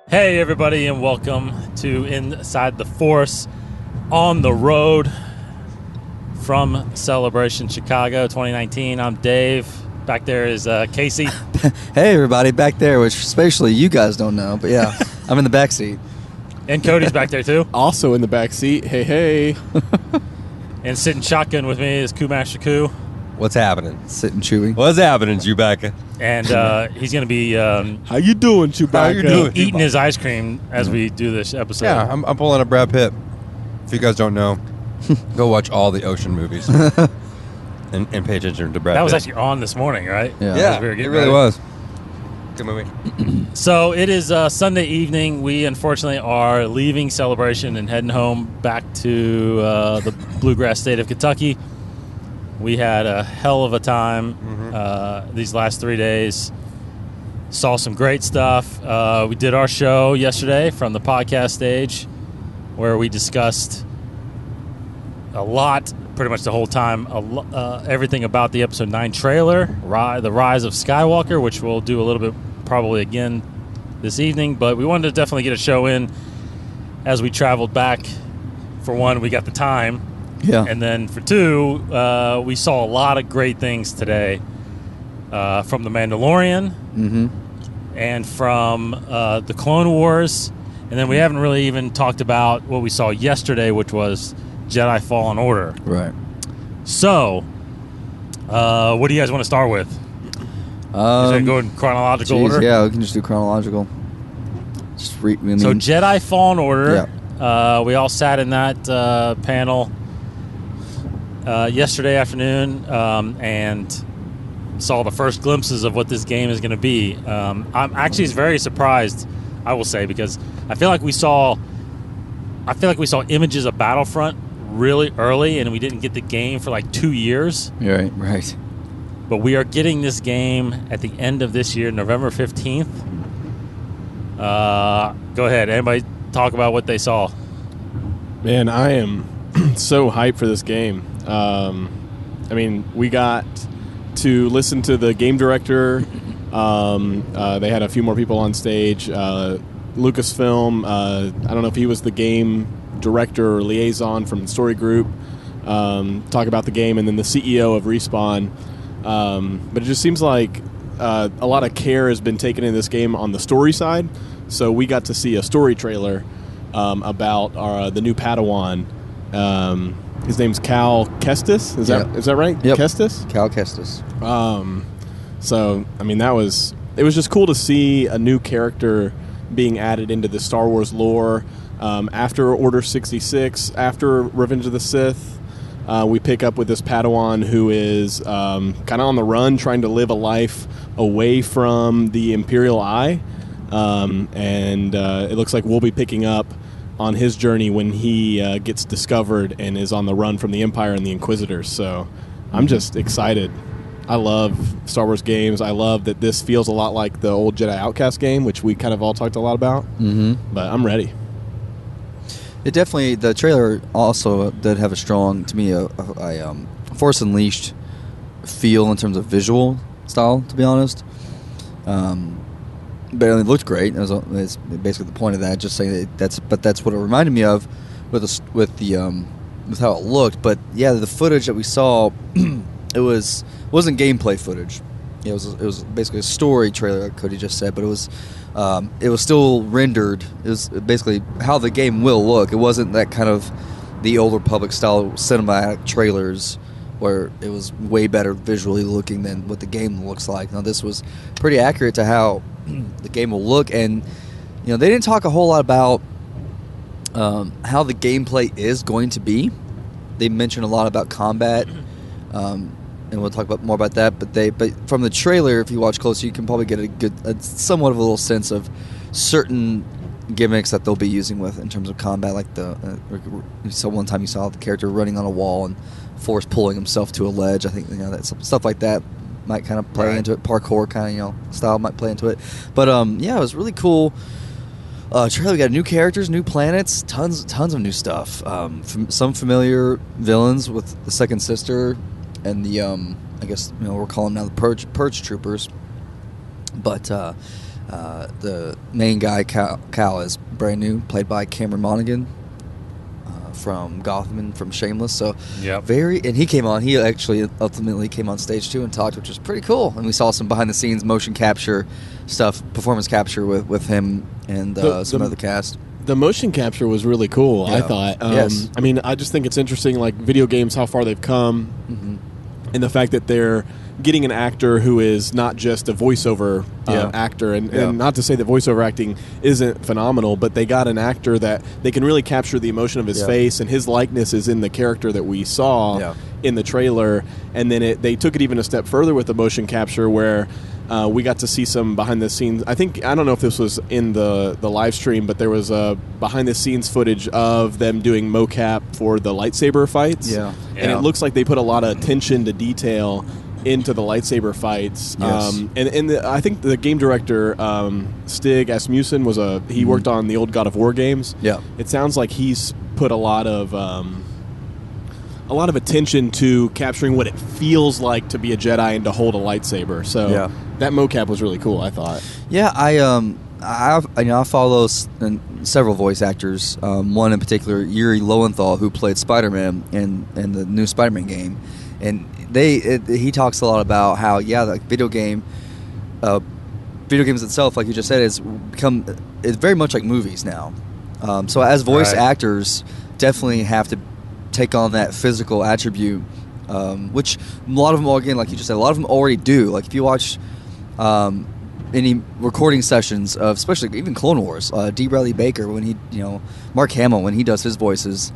Hey everybody, and welcome to Inside the Force on the road from Celebration Chicago 2019. I'm Dave. Back there is Casey. Hey everybody, back there, which especially you guys don't know, but yeah, I'm in the back seat. And Cody's back there too. Also in the back seat. Hey. And sitting shotgun with me is Master Koo. What's happening? Sitting chewing. What's happening, Chewbacca? And he's going to be How you doing, Chewbacca? How you doing? eating his ice cream as we do this episode. Yeah, I'm pulling a Brad Pitt. If you guys don't know, go watch all the Ocean movies and pay attention to Brad Pitt. That was actually on this morning, right? Yeah, As we were it getting really ready. was. Good movie. So it is Sunday evening. We unfortunately are leaving Celebration and heading home back to the bluegrass state of Kentucky. We had a hell of a time these last 3 days. Saw some great stuff. We did our show yesterday from the podcast stage where we discussed a lot, pretty much the whole time, everything about the Episode 9 trailer, The Rise of Skywalker, which we'll do a little bit probably again this evening. But we wanted to definitely get a show in as we traveled back. For one, we got the time. Yeah. And then for two, we saw a lot of great things today from The Mandalorian and from the Clone Wars. And then we haven't really even talked about what we saw yesterday, which was Jedi Fallen Order. Right. So, what do you guys want to start with? Is that go in chronological order? Yeah, we can just do chronological. Just so Jedi Fallen Order. Yeah. We all sat in that panel yesterday afternoon and saw the first glimpses of what this game is going to be. I'm actually very surprised, I will say, because I feel like we saw images of Battlefront really early, and we didn't get the game for like 2 years. Right. But we are getting this game at the end of this year, November 15th. Go ahead. Anybody talk about what they saw? Man, I am so hyped for this game. We got to listen to the game director. They had a few more people on stage. Lucasfilm, I don't know if he was the game director or liaison from the story group, talk about the game, and then the CEO of Respawn. But it just seems like a lot of care has been taken in this game on the story side. So we got to see a story trailer about the new Padawan. His name's Cal Kestis. Is that right? Yep. Kestis? Cal Kestis. It was just cool to see a new character being added into the Star Wars lore. After Order 66, after Revenge of the Sith, we pick up with this Padawan who is kind of on the run, trying to live a life away from the Imperial Eye. And it looks like we'll be picking up on his journey when he gets discovered and is on the run from the Empire and the Inquisitors. So I'm just excited. I love Star Wars games. I love that this feels a lot like the old Jedi Outcast game, which we kind of all talked a lot about. But I'm ready. It definitely, the trailer also did have a strong, to me, a Force Unleashed feel in terms of visual style, to be honest. But it looked great. It's basically the point of that. Just saying that's what it reminded me of with how it looked. But yeah, the footage that we saw, it wasn't gameplay footage. It was basically a story trailer, like Cody just said. But it was still rendered. It was basically how the game will look. It wasn't that kind of the Old Republic style cinematic trailers where it was way better visually looking than what the game looks like. Now this was pretty accurate to how the game will look, and they didn't talk a whole lot about how the gameplay is going to be. They mentioned a lot about combat, and we'll talk more about that. But from the trailer, if you watch closely, you can probably get somewhat of a little sense of certain gimmicks that they'll be using with in terms of combat, like one time you saw the character running on a wall and Force pulling himself to a ledge. I think that stuff like that might kind of play into it. Parkour kind of style might play into it. But it was really cool. Trailer, we got new characters, new planets, tons of new stuff. Some familiar villains with the Second Sister and the I guess we're calling them now the Purge Troopers. But The main guy, Cal, is brand new, played by Cameron Monaghan from Gotham and from Shameless. So and he came on. He actually ultimately came on stage too and talked, which was pretty cool. And we saw some behind the scenes motion capture stuff, performance capture with him and some other cast. The motion capture was really cool, I thought. Yes. I mean, I just think it's interesting, like video games, how far they've come, and the fact that they're getting an actor who is not just a voiceover actor, and not to say that voiceover acting isn't phenomenal, but they got an actor that they can really capture the emotion of his face, and his likeness is in the character that we saw in the trailer. And then they took it even a step further with the motion capture, where we got to see some behind the scenes. I don't know if this was in the live stream, but there was behind the scenes footage of them doing mocap for the lightsaber fights. And it looks like they put a lot of attention to detail into the lightsaber fights. I think the game director, Stig Asmussen, he worked on the old God of War games. It sounds like he's put a lot of attention to capturing what it feels like to be a Jedi and to hold a lightsaber. So that mocap was really cool, I thought. I follow several voice actors. One in particular, Yuri Lowenthal, who played Spider-Man in the new Spider-Man game, and he talks a lot about how the video games itself, like you just said, it's very much like movies now. So as voice actors, definitely have to take on that physical attribute, which a lot of them, again, like you just said, a lot of them already do. Like if you watch any recording sessions of, especially even Clone Wars, D. Bradley Baker, when he, Mark Hamill, when he does his voices,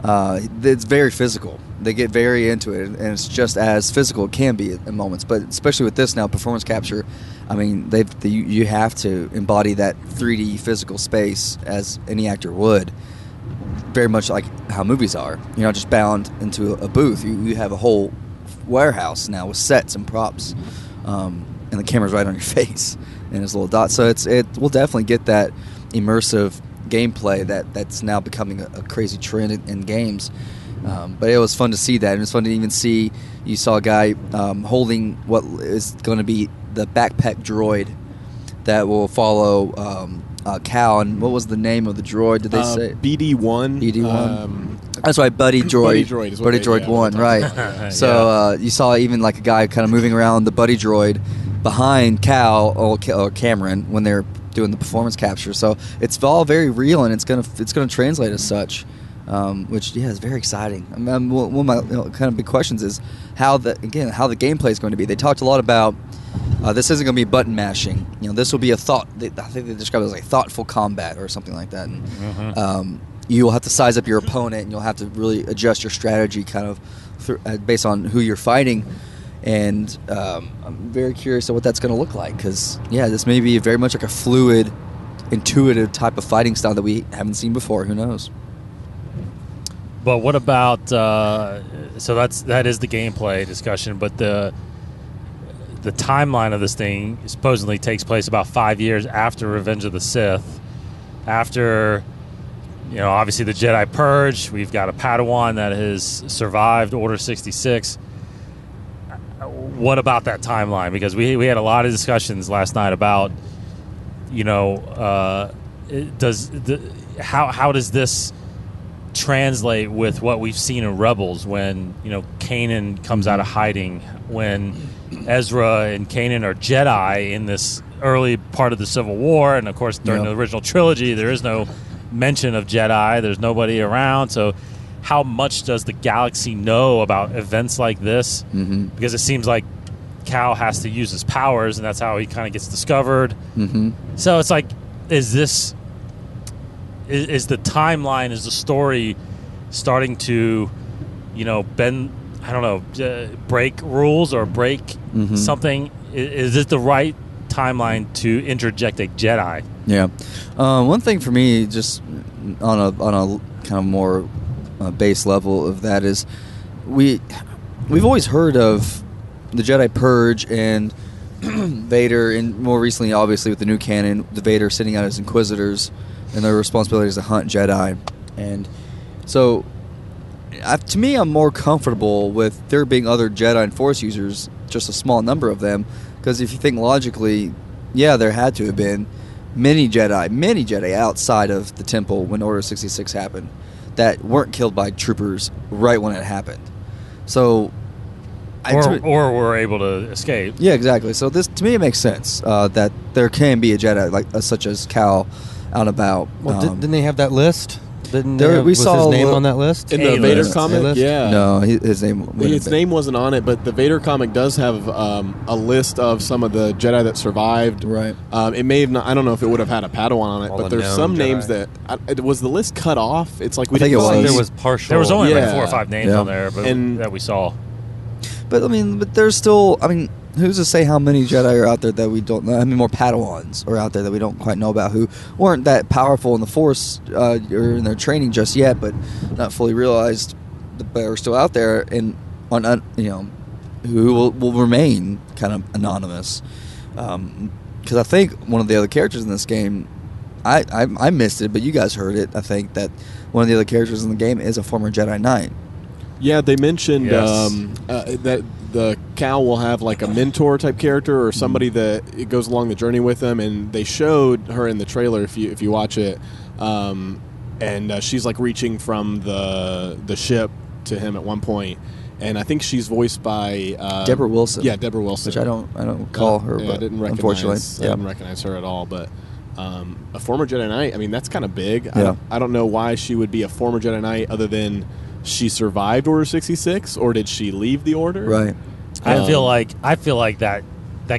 it's very physical. They get very into it, and it's just as physical it can be in moments. But especially with this now, performance capture, I mean, you have to embody that 3D physical space as any actor would. Very much like how movies are. You're not just bound into a booth. You have a whole warehouse now with sets and props, and the camera's right on your face and it's little dots. So it will definitely get that immersive gameplay that's now becoming a crazy trend in games. But it was fun to see that, and it's fun to even see. You saw a guy holding what is going to be the backpack droid that will follow Cal. And what was the name of the droid? Did they say BD-1? BD-1. That's right, Buddy Droid. Buddy Droid is what Buddy Droid 1, right? So you saw even like a guy kind of moving around the Buddy Droid behind Cal or Cameron when they're doing the performance capture. So it's all very real, and it's gonna translate as such. Which is very exciting. I mean, one of my kind of big questions is how the gameplay is going to be. They talked a lot about this isn't going to be button mashing. This will be I think they described it as like thoughtful combat or something like that. And you'll have to size up your opponent, and you'll have to really adjust your strategy kind of based on who you're fighting. And I'm very curious of what that's going to look like, because this may be very much like a fluid, intuitive type of fighting style that we haven't seen before. Who knows? But what about so that is the gameplay discussion, but the timeline of this thing supposedly takes place about 5 years after Revenge of the Sith, after obviously the Jedi Purge. We've got a Padawan that has survived Order 66. What about that timeline? Because we had a lot of discussions last night about how does this translate with what we've seen in Rebels, when Kanan comes out of hiding, when Ezra and Kanan are Jedi in this early part of the Civil War, and of course during the original trilogy there is no mention of Jedi. There's nobody around. So how much does the galaxy know about events like this? Because it seems like Cal has to use his powers, and that's how he kind of gets discovered. So it's like, is the timeline, is the story starting to, bend, I don't know, break rules or break something? Is it the right timeline to interject a Jedi? Yeah. One thing for me, just on a kind of more base level of that, is we've always heard of the Jedi Purge and Vader, and more recently, obviously, with the new canon, the Vader sitting out as Inquisitors and their responsibility is to hunt Jedi. And so, to me, I'm more comfortable with there being other Jedi and Force users, just a small number of them, because if you think logically, yeah, there had to have been many Jedi outside of the temple when Order 66 happened that weren't killed by troopers right when it happened. So, or were able to escape. Yeah, exactly. So this, to me, it makes sense that there can be a Jedi like such as Cal out and about. Well, didn't they have that list? We saw his name on that list in the Vader list. comic. A-list? Yeah, No, his name. his name wasn't on it, but the Vader comic does have a list of some of the Jedi that survived. Right. It may have not. I don't know if it would have had a Padawan on it, All but the there's known some Jedi. names that was the list cut off. It's like we I think didn't it see. was. There was partial. There was only like Yeah. 4 or 5 names Yeah. on there, but And- that we saw. But I mean, but there's still. I mean, who's to say how many Jedi are out there that we don't know? How many more Padawans are out there that we don't quite know about, who weren't that powerful in the Force or in their training just yet, but not fully realized, but are still out there and who will remain kind of anonymous. Because I think one of the other characters in this game, I missed it, but you guys heard it. I think that one of the other characters in the game is a former Jedi Knight. Yeah, they mentioned Yes. that the Cal will have like a mentor type character or somebody that it goes along the journey with them, and they showed her in the trailer if you watch it, and she's like reaching from the ship to him at one point, and I think she's voiced by Deborah Wilson. Yeah, Deborah Wilson, Which I don't call her, yeah, but I didn't unfortunately, recognize her at all, but. A former Jedi Knight. I mean, that's kind of big. Yeah. I don't know why she would be a former Jedi Knight, other than she survived Order 66, or did she leave the Order? Right. I feel like that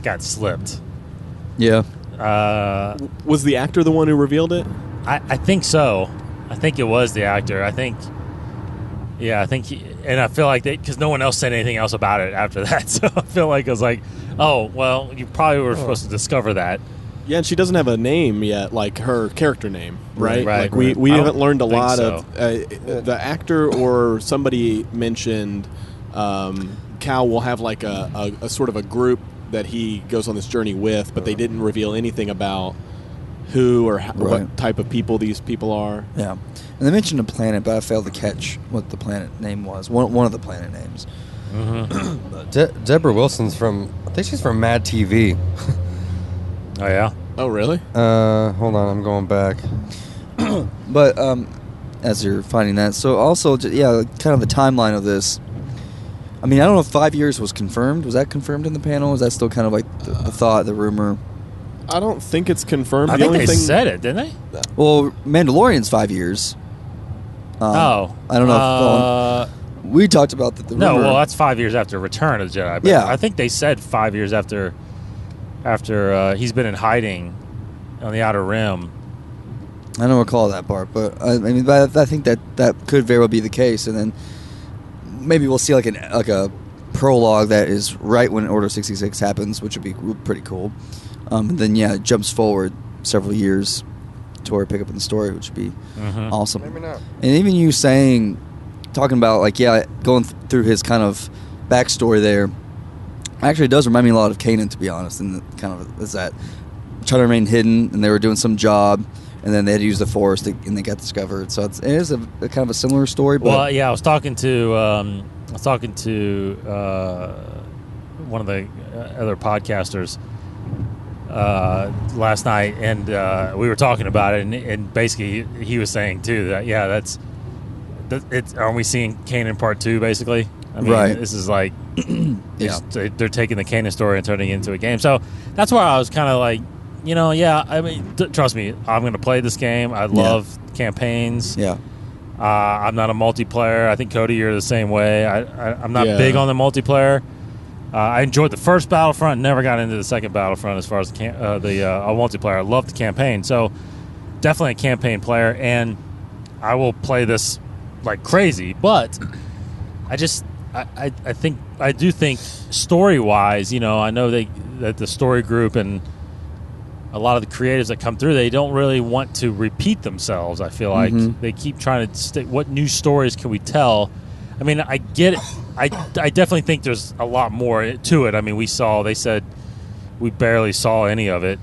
got slipped. Yeah. Was the actor the one who revealed it? I think so. I think it was the actor. I think and I feel like because no one else said anything else about it after that. So I feel like it was like, oh, well, you probably were supposed to discover that. Yeah, and she doesn't have a name yet, like her character name, right? Right. Like we I haven't don't learned a think lot so. of the actor or somebody mentioned Cal will have like a sort of a group that he goes on this journey with, but they didn't reveal anything about who or what type of people these people are. Yeah. And they mentioned a planet, but I failed to catch what the planet name was. One of the planet names. Deborah Wilson's I think she's from Mad TV. Oh yeah. Oh, really? Hold on, I'm going back. But as you're finding that, so also, kind of the timeline of this. I mean, I don't know if 5 years was confirmed. Was that confirmed in the panel? Is that still kind of like the thought, the rumor? I don't think it's confirmed. I The think only they thing said it, didn't they? Well, Mandalorian's 5 years. I don't know. We talked about the No, rumor. well, that's 5 years after Return of the Jedi. But Yeah. I think they said 5 years after he's been in hiding on the Outer Rim. I don't recall that part, but I think that could very well be the case, and then maybe we'll see like a prologue that is right when Order 66 happens, which would be pretty cool. And then it jumps forward several years to where we pick up in the story, which would be awesome. Maybe not. And even you talking about going through his kind of backstory there. Actually, it does remind me a lot of Kanan, to be honest, and kind of is that trying to remain hidden, and they were doing some job, and then they had to use the Force, and they got discovered. So it is a kind of a similar story. But Well, yeah, I was talking to one of the other podcasters last night, and we were talking about it, and basically he was saying too that aren't we seeing Kanan Part 2 basically? I mean, Right. This is like they're taking the Kanan story and turning it into a game. So that's why I was kind of like, I mean, trust me, I'm going to play this game. I love campaigns. yeah, I'm not a multiplayer. I think, Cody, you're the same way. I'm not Yeah. big on the multiplayer. I enjoyed the first Battlefront, never got into the second Battlefront as far as the multiplayer. I love the campaign. So definitely a campaign player, and I will play this like crazy. But I do think story-wise, I know that the story group and a lot of the creatives that come through, they don't really want to repeat themselves. I feel like they keep trying to stick. What new stories can we tell? I mean, I get it. I definitely think there's a lot more to it. I mean, they said we barely saw any of it.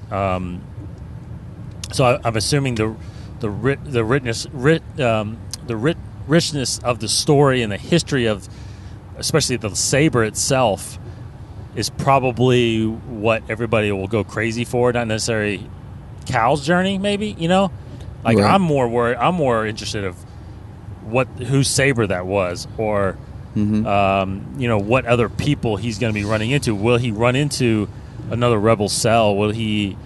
So I'm assuming the richness of the story and the history of, especially the saber itself, is probably what everybody will go crazy for, not necessarily Cal's journey, maybe, Like, Right. I'm more worried. I'm more interested of whose saber that was, or what other people he's going to be running into. Will he run into another rebel cell? Will he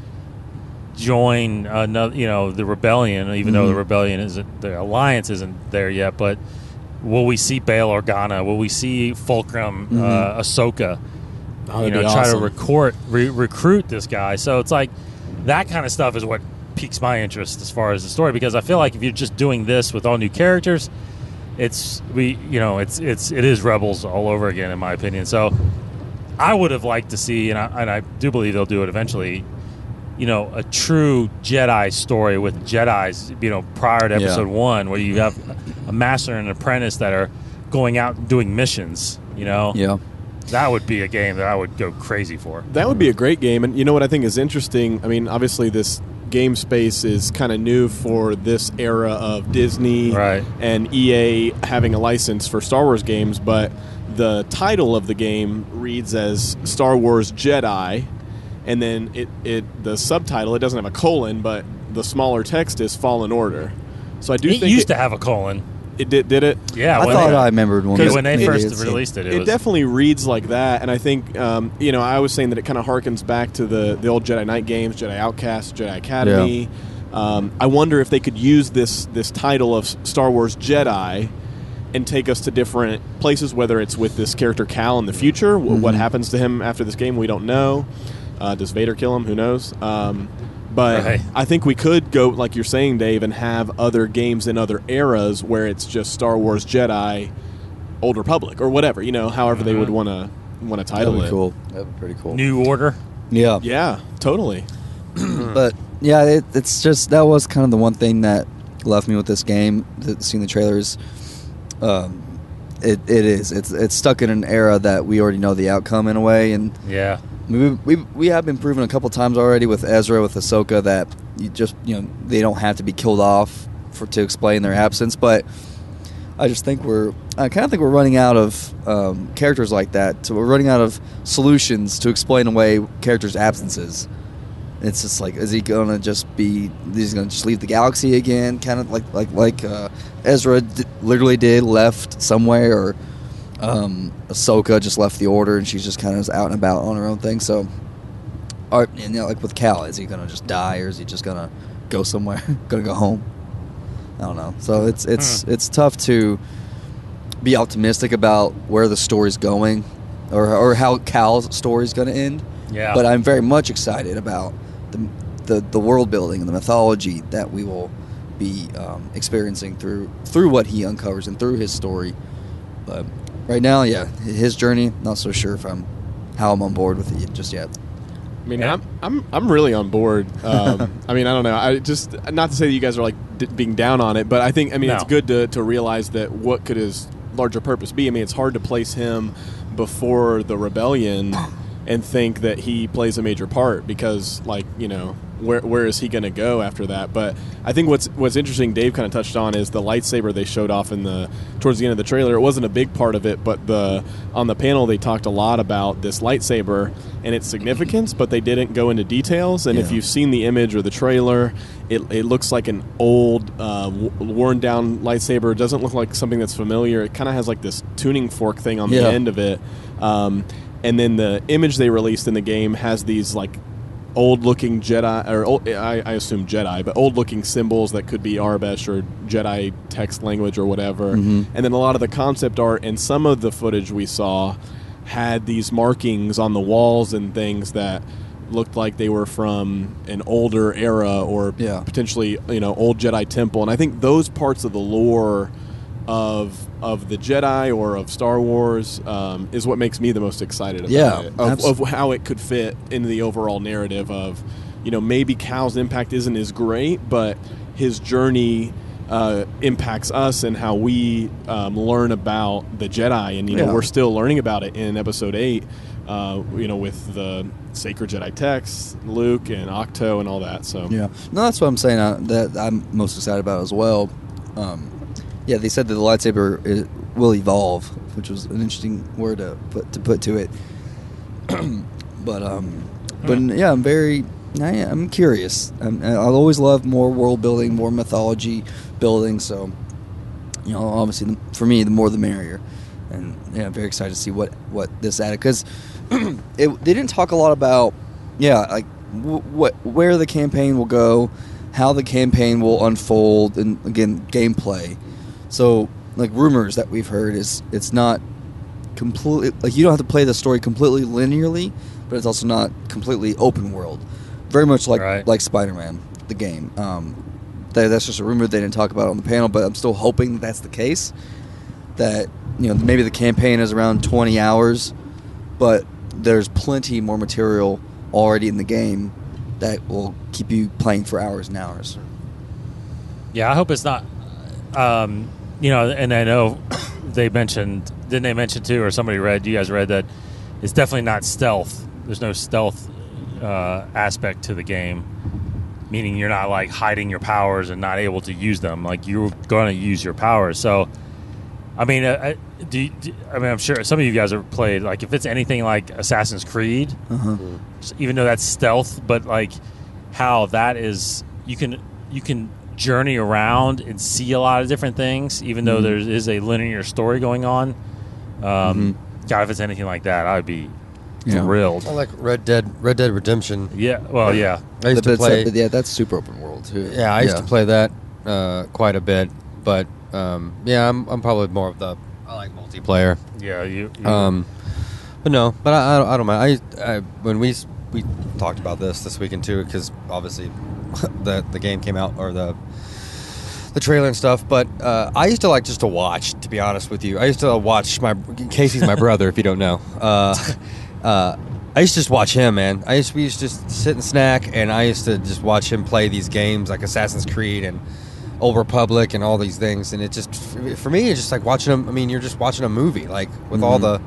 join another, the rebellion? Even though the rebellion isn't, the alliance isn't there yet, but will we see Bail Organa? Will we see Fulcrum, Ahsoka? That'd be Try awesome. to recruit this guy. So it's like that kind of stuff is what piques my interest as far as the story, because I feel like if you're just doing this with all new characters, it is Rebels all over again, in my opinion. So I would have liked to see, and I do believe they'll do it eventually, a true Jedi story with Jedis, prior to episode 1, where you have a master and an apprentice that are going out and doing missions, Yeah. That would be a game that I would go crazy for. That would be a great game. And you know what I think is interesting? I mean, obviously this game space is kind of new for this era of Disney Right. and EA having a license for Star Wars games, but the title of the game reads as Star Wars Jedi, and then the subtitle, it doesn't have a colon, but the smaller text is Fallen Order. So I do It think used to have a colon. it did it? Yeah, I thought I remembered one. when they Maybe first it's- released it. It Was, definitely reads like that, and I think I was saying that it kind of harkens back to the old Jedi Knight games, Jedi Outcast, Jedi Academy. I wonder if they could use this title of Star Wars Jedi and take us to different places, whether it's with this character Cal in the future. What happens to him after this game, we don't know. Does Vader kill him? Who knows? But Right. I think we could go, like you're saying, Dave, and have other games in other eras where it's just Star Wars Jedi, Old Republic, or whatever. However they would want to title That'd be it. cool. That'd be pretty cool. New Order. Yeah. Yeah, totally. But yeah, it's just, that was kind of the one thing that left me with this game. Seeing the trailers, it's stuck in an era that we already know the outcome in a way, and Yeah. we have been proven a couple times already with Ezra, with Ahsoka, that they don't have to be killed off to explain their absence. But I kind of think we're running out of characters like that. So we're running out of solutions to explain away characters' absences. It's just like, is he gonna just leave the galaxy again? Kind of like Ezra literally left somewhere, or Ahsoka just left the Order and she's just kind of out and about on her own thing. So, like with Cal, is he gonna just die, or is he just gonna go somewhere? Gonna go home? I don't know. So it's tough to be optimistic about where the story's going, or how Cal's story's gonna end. Yeah. But I'm very much excited about the world building and the mythology that we will be experiencing through what he uncovers and through his story. But right now, yeah, his journey, not so sure how I'm on board with it just yet. I mean, I'm really on board. I mean, I don't know. I just, not to say that you guys are like being down on it, but I think, No. it's good to realize that what could his larger purpose be. I mean, it's hard to place him before the rebellion and think that he plays a major part, because, like, where is he going to go after that? But I think what's interesting, Dave kind of touched on, is the lightsaber they showed off towards the end of the trailer. It wasn't a big part of it, but on the panel they talked a lot about this lightsaber and its significance, but they didn't go into details. And if you've seen the image or the trailer, it looks like an old, worn down lightsaber. It doesn't look like something that's familiar. It kind of has like this tuning fork thing on the end of it. And then the image they released in the game has these like old-looking Jedi, or I assume Jedi, but old-looking symbols that could be Arabish or Jedi text language or whatever. And then a lot of the concept art and some of the footage we saw had these markings on the walls and things that looked like they were from an older era, or potentially old Jedi temple. And I think those parts of the lore of the Jedi or of Star Wars is what makes me the most excited about it. Of how it could fit into the overall narrative of, maybe Cal's impact isn't as great, but his journey impacts us and how we learn about the Jedi. And, we're still learning about it in Episode 8, with the sacred Jedi texts, Luke and Octo and all that. So Yeah. No, that's what I'm saying, that I'm most excited about as well. Yeah, they said that the lightsaber will evolve, which was an interesting word to put to it. but yeah, I'm curious. I'll always love more world building, more mythology building. So, obviously, for me, the more the merrier. And yeah, I'm very excited to see what this added, because they didn't talk a lot about where the campaign will go, how the campaign will unfold, and again, gameplay. So, like, rumors that we've heard is it's not completely, like, you don't have to play the story completely linearly, but it's also not completely open world. Very much like SpiderMan, the game. That's just a rumor they didn't talk about on the panel, but I'm still hoping that's the case. That, maybe the campaign is around 20 hours, but there's plenty more material already in the game that will keep you playing for hours and hours. Yeah, I hope it's not. And I know they mentioned, didn't they mention too, or you guys read that it's definitely not stealth. There's no stealth aspect to the game, meaning you're not like hiding your powers and not able to use them. Like, you're going to use your powers. So, I mean, I'm sure some of you guys have played, like, if it's anything like Assassin's Creed, even though that's stealth, but like how that is, you can journey around and see a lot of different things, even though there is a linear story going on. God, if it's anything like that, I'd be thrilled. I like Red Dead Redemption. Yeah, well, yeah. I used to play. Yeah, that's super open world too. Yeah, I used to play that quite a bit, but I'm probably more of I like multiplayer. Yeah, you but I don't mind. I when we talked about this weekend too, because obviously the game came out, or the trailer and stuff. But I used to like just to watch. To be honest with you, I used to watch Casey's my brother. If you don't know, I used to just watch him, man. We used to just sit and snack, and I used to just watch him play these games like Assassin's Creed and Old Republic and all these things. And it just, for me, it's just like watching them. I mean, you're just watching a movie, like with all the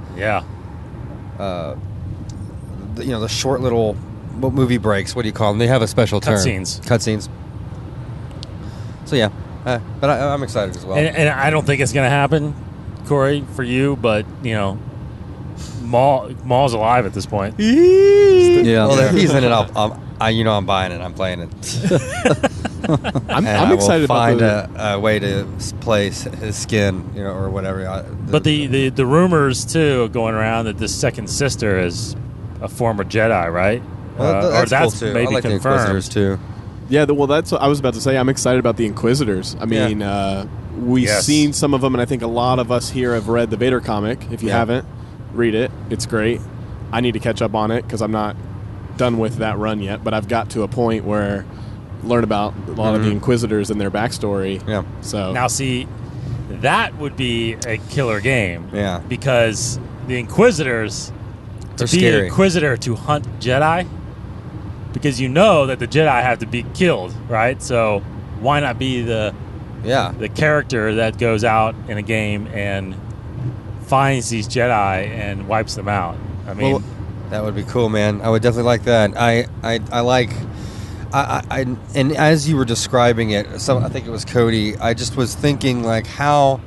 the short little movie breaks. What do you call them? They have a special term. Cutscenes. So yeah, but I'm excited as well. And I don't think it's going to happen, Corey, for you. But Maul's alive at this point. Yeah. Well, if he's in it, I'm buying it. I'm playing it. I'm excited find about a way to place his skin, or whatever. But the rumors too going around that this second sister is a former Jedi, right? Well, that's cool too. Maybe I like confirmed. the Inquisitors too. Yeah, well, that's what I was about to say. I'm excited about the Inquisitors. I mean, we've seen some of them, and I think a lot of us here have read the Vader comic. If you haven't, read it. It's great. I need to catch up on it because I'm not done with that run yet, but I've got to a point where learn about a lot of the Inquisitors and their backstory. Yeah. So now, see, that would be a killer game. Yeah. Because the Inquisitors, They're to be scary. an Inquisitor to hunt Jedi, because you know that the Jedi have to be killed, right? So why not be the character that goes out in a game and finds these Jedi and wipes them out? I mean, well, that would be cool, man. I would definitely like that. I and as you were describing it, I think it was Cody. I just was thinking how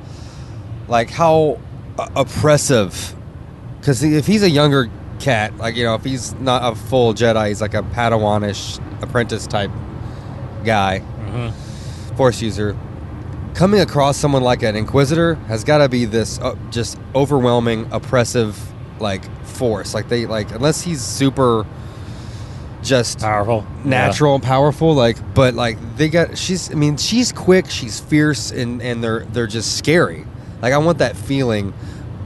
oppressive, because if he's a younger cat, if he's not a full Jedi, he's like a Padawanish apprentice type guy, Force user. Coming across someone like an Inquisitor has got to be this just overwhelming, oppressive force. Unless he's super just powerful, natural and powerful, she's quick, she's fierce, and they're just scary. I want that feeling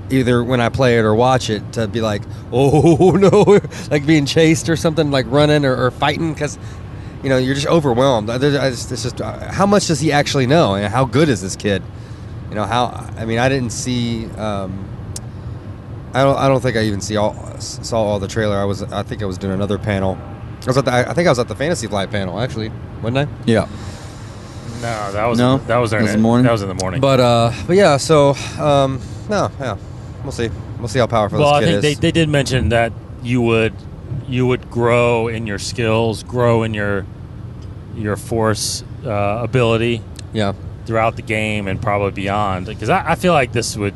either when I play it or watch it to be like, oh no, like being chased or something, like running or fighting, because you're just overwhelmed. It's just how much does he actually know, and how good is this kid? I didn't see. I don't think I even saw all the trailer. I think I was doing another panel. I think I was at the Fantasy Flight panel, actually, wasn't I? Yeah. No, that was in the morning. That was in the morning. But yeah. So we'll see. We'll see how powerful this kid is. Well, I think they did mention that you would grow in your skills, grow in your force ability. Yeah. Throughout the game and probably beyond, because I feel like this would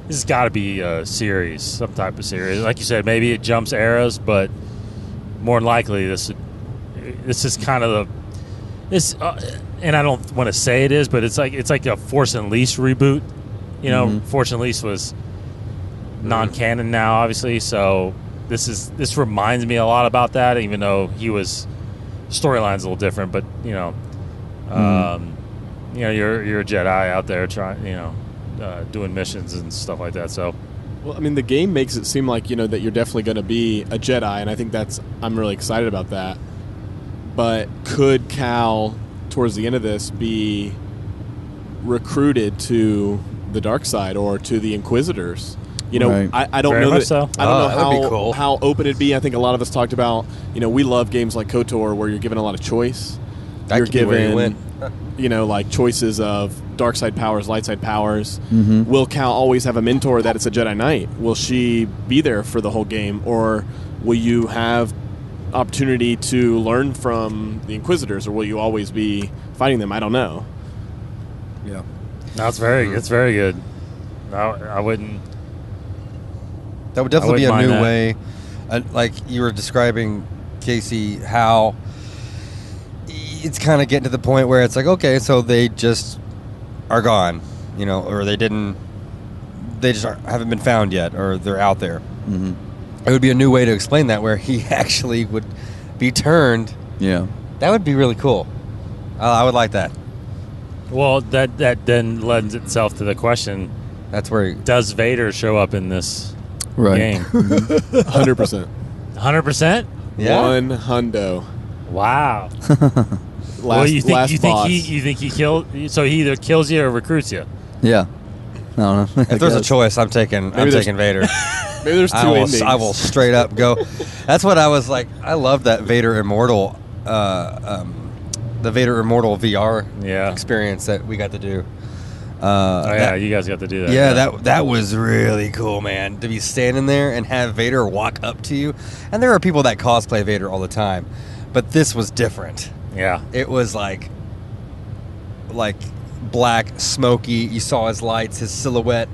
this has got to be a series, some type of series. Like you said, maybe it jumps eras, but more than likely this is kind of this. And I don't want to say it is, but it's like a Force Unleashed reboot. You know, Force Unleashed was non-canon now, obviously. So this reminds me a lot about that, even though storyline's a little different. But you're a Jedi out there trying, doing missions and stuff like that. So, well, I mean, the game makes it seem like that you're definitely going to be a Jedi, and I think I'm really excited about that. But could Cal, towards the end of this, be recruited to the dark side or to the Inquisitors? Right. I don't Very know much that. so. I don't know that would be cool. how open it'd be. I think a lot of us talked about. We love games like KOTOR where you're given a lot of choice. That You're could be where you given, win. like choices of dark side powers, light side powers. Will Cal always have a mentor that it's a Jedi Knight? Will she be there for the whole game, or will you have opportunity to learn from the Inquisitors, or will you always be fighting them? I don't know. Yeah. no, it's very good. I wouldn't. That would definitely be a wouldn't new mind way. Like you were describing, Casey, how it's kind of getting to the point where it's like, okay, so they just are gone, or they just haven't been found yet, or they're out there. It would be a new way to explain that, where he actually would be turned. Yeah. That would be really cool. I would like that. Well, that then lends itself to the question: That's where does Vader show up in this game? 100%. 100%. Yeah. 100. Wow. Last, Well, you last think boss. he killed? So he either kills you or recruits you. Yeah. I don't know. If there's a choice, I'm taking Vader. Maybe there's two endings. I will straight up go. That's what I was like. I love that Vader Immortal, the Vader Immortal VR experience that we got to do. You guys got to do that. Yeah, that was really cool, man. To be standing there and have Vader walk up to you. And there are people that cosplay Vader all the time, but this was different. Yeah. It was like black, smoky. You saw his lights, his silhouette